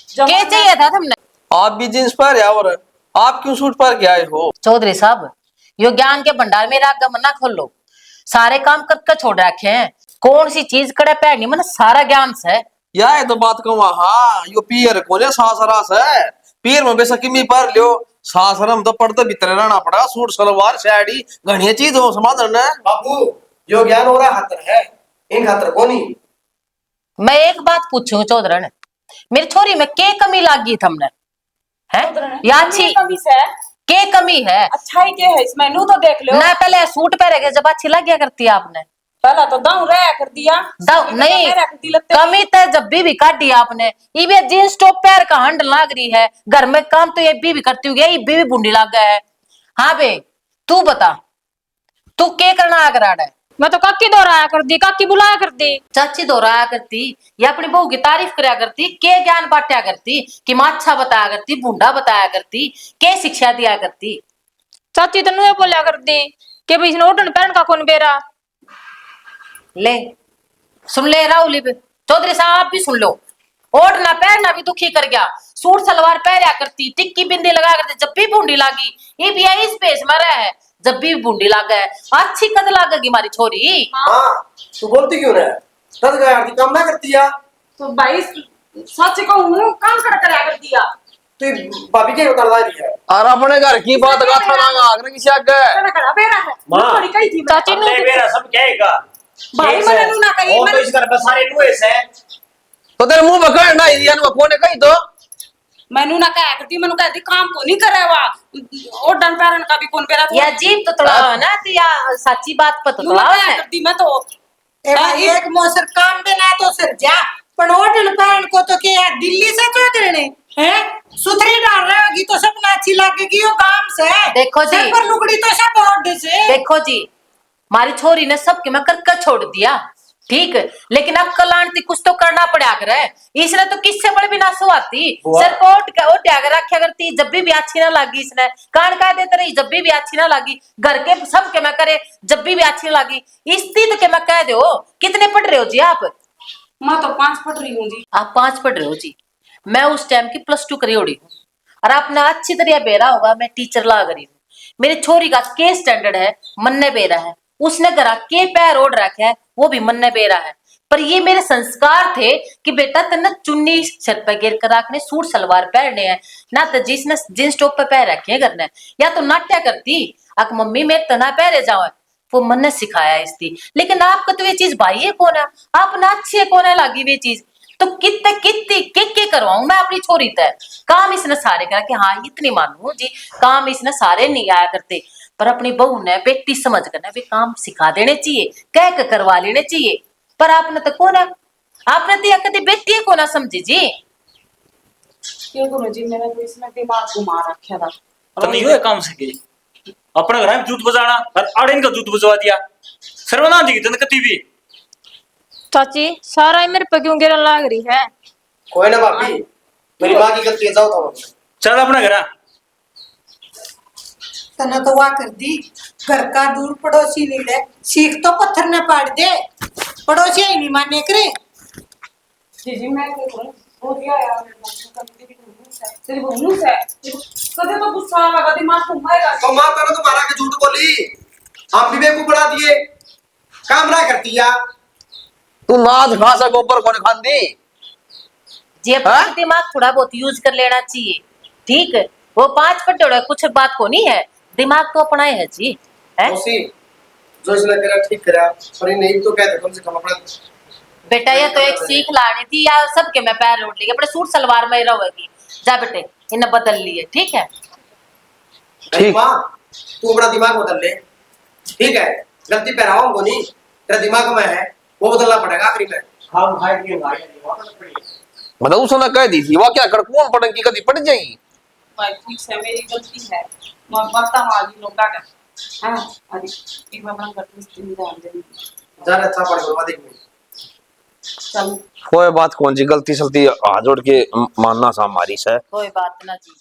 क्या चाहिए था तुमने? आप भी जींस पर या और आप क्यों सूट पर के आए हो? चौधरी साहब यो ज्ञान के भंडार मेरा आगे मना खोलो, सारे काम कर कर छोड़ रखे हैं, कौन सी चीज कड़े पैर नहीं, मैंने सारा ज्ञान से। या ये तो बात कहूँ, हाँ यो पीर कोने सासरास है, पीर में बेसकी मी पर लियो, सासरम तो पड़ते भीतर रहना पड़ा, सूट सलवार साड़ी घनी चीज हो समाधान है। बाबू जो ज्ञान हो रहा खातर है, इन खातर कोनी। मैं एक बात पूछूं चौधरन, मेरी छोरी में के कमी लागी थमने है या अच्छी कमी से के कमी है? अच्छा ही के है इसमें नू तो देख लो ना पहले सूट पहने के जब अच्छी लग गया करती आपने, पहला तो दाऊ रह कर दिया नहीं कमी तो जब भी काट दिया आपने, ये भी जींस टॉप पैर का हंड लाग रही है, घर में काम तो ये भी करती हुई ये भी बूंदी लाग गया है। हाँ बे तू बता, तू क्या करना आ करा है? मैं तो काकी दोहराया करती, काकी बुलाया करती, चाची दोहराया करती या अपनी बहू की तारीफ कराया करती, के ज्ञान बांटा करती कि माँ अच्छा बताया करती, बूंदा बताया करती, के शिक्षा दिया करती। चाची तो नुए बोलिया करती कि भाई इसने ओढ़न पहन का कौन बेरा। ले सुन ले राहुल, चौधरी साहब आप भी सुन लो, ओढ़ना पहनना भी दुखी कर गया, सूट सलवार पहना करती, टिक्की बिंदी लगा करती, जब भी बूंदी लागी ये भी इस पेश में रहा है, जब भी बूंदी लाग गए अच्छी कद लागेगी हमारी छोरी। हाँ तू बोलती क्यों ना, तद गया काम ना करती या तो भाई सच कहूं काम कर कर दिया तू भाभी के उतारदा नहीं है। और अपने घर की बात गाथा ना आगने किसी आगे कड़ा बेरा है मां थोड़ी कही थी चाची नु मेरा सब कहेगा भाई मैंने नू ना कही, वो तो इस घर में सारे नुए से तो तेरे मुंह पकड़ ना ये नु कोने कही तो मैनू ना कह करती, मैनू कहती काम को नहीं करेवा और डन पैरन का भी कौन पेरा या जीप तो थोड़ा है ना, तो या सच्ची बात पर तो नू ना थोड़ा कह है। करती मैं तो एक मौसर काम देना तो सर जा, पर होटल पैन को तो क्या दिल्ली से चौधरी ने हैं सुथरी डाल रहे होगी तो सब अच्छी लगेगी वो काम से। देखो जी, सर पर लुगड़ी तो सब ऑर्डर से। देखो जी हमारी छोरी ने सबके मैं कर छोड़ दिया, ठीक है, लेकिन अब कल आंटी कुछ तो करना पड़ा कर है, इसने तो किससे बड़े भी ना सुहाती, सर कोट का वो त्याग रखा करती, जब भी अच्छी ना लगी इसने कान कह देते रही, जब भी अच्छी ना लगी, घर के सब के मैं करे जब भी अच्छी ना लगी, इस्ती तो के मैं कह दो। कितने पढ़ रहे हो जी आप? मैं तो 5 पढ़ रही हूँ जी। आप 5 पढ़ रहे हो जी, मैं उस टाइम की +2 करी होड़ी हूँ, और आपने अच्छी तरह बेरा होगा मैं टीचर ला रही हूँ, मेरी छोरी का के स्टैंडर्ड है मन्ने बेरा है, उसने घर के पैर ओढ़ रखे है वो भी मन्ने बेरा है, पर ये मेरे संस्कार थे कि बेटा तेने चुन्नी सर पे गिर कर रखने, सूट सलवार पहनने हैं ना, तो जिसने जींस टॉप पे पैर रखे हैं करने, या तो नाट्य करती अक मम्मी मैं तना पहरे जाओ, वो मन ने सिखाया इसकी। लेकिन आपका तो ये चीज भाई है कौन है, आप ना अच्छी है कौन है लागी ये चीज, तो कितने के करवाऊं मैं अपनी छोरी तय, काम इसने सारे करा कि हाँ इतनी मानू जी, काम इसने सारे नहीं आया करते, पर अपनी बहू ने बेटी समझ कर भी काम सिखा देने चाहिए, कह के करवा लेने चाहिए, पर आपने तो कौन है, आपने तो कभी बेटी है कौन समझी जी। क्यों करो जी, मेरा तो इसने दिमाग घुमा रखा था। तो नहीं हुए काम से के अपने घर में जूत बजाना और आड़े का जूत बजवा दिया, सर्वना दी तन कती भी। चाची सारा ही मेरे पे क्यों गिरन लाग रही है? कोई ना भाभी मेरी माँ की गलती है, जाओ तो चल अपना घर तना तो वाह कर दी, घर का दूर पड़ोसी नहीं है, सीख तो पत्थर ने पाड़ दे, पड़ोसी ही नहीं माने करे। जी जी मैं हो गया यार, तेरी बहू से कदे तो गुस्सा लगा, दिमाग घुमाएगा। तो माँ तेरे तुम्हारा के झूठ बोली, आप विवेक को बढ़ा दिए, काम ना करती या तू नाच खा सको ऊपर कौन खांदी जी, अपना दिमाग थोड़ा बहुत यूज कर लेना चाहिए, ठीक है, वो 5 पढ़े कुछ बात को नहीं है, दिमाग तो अपना है जी है? जो इसने करा ठीक करा, पर ये नहीं तो कहते कम से कम अपना बेटा ये तो एक सीख लानी थी, या सबके मैं पैर उठ ली, अपने सूट सलवार में रहोगी, जा बेटे इन्हें बदल लिए, ठीक है ठीक माँ, तू अपना दिमाग बदल ले, ठीक है, गलती पहराओ को नहीं, तेरा दिमाग में है वो बदलना पड़ेगा आखिरी में। हम भाई की मतलब उसने कह दी थी वो क्या कर कौन पढ़न की कदी पड़ जाएगी भाई ठीक है, मेरी गलती है, मैं बता वाली लोग का हां अरे एक बार अपना गलती से ध्यान दे जरा अच्छा पढ़ करवा देख चल कोई बात कौन जी, गलती सलती हाथ जोड़ के मानना सा हमारी से कोई बात ना जी।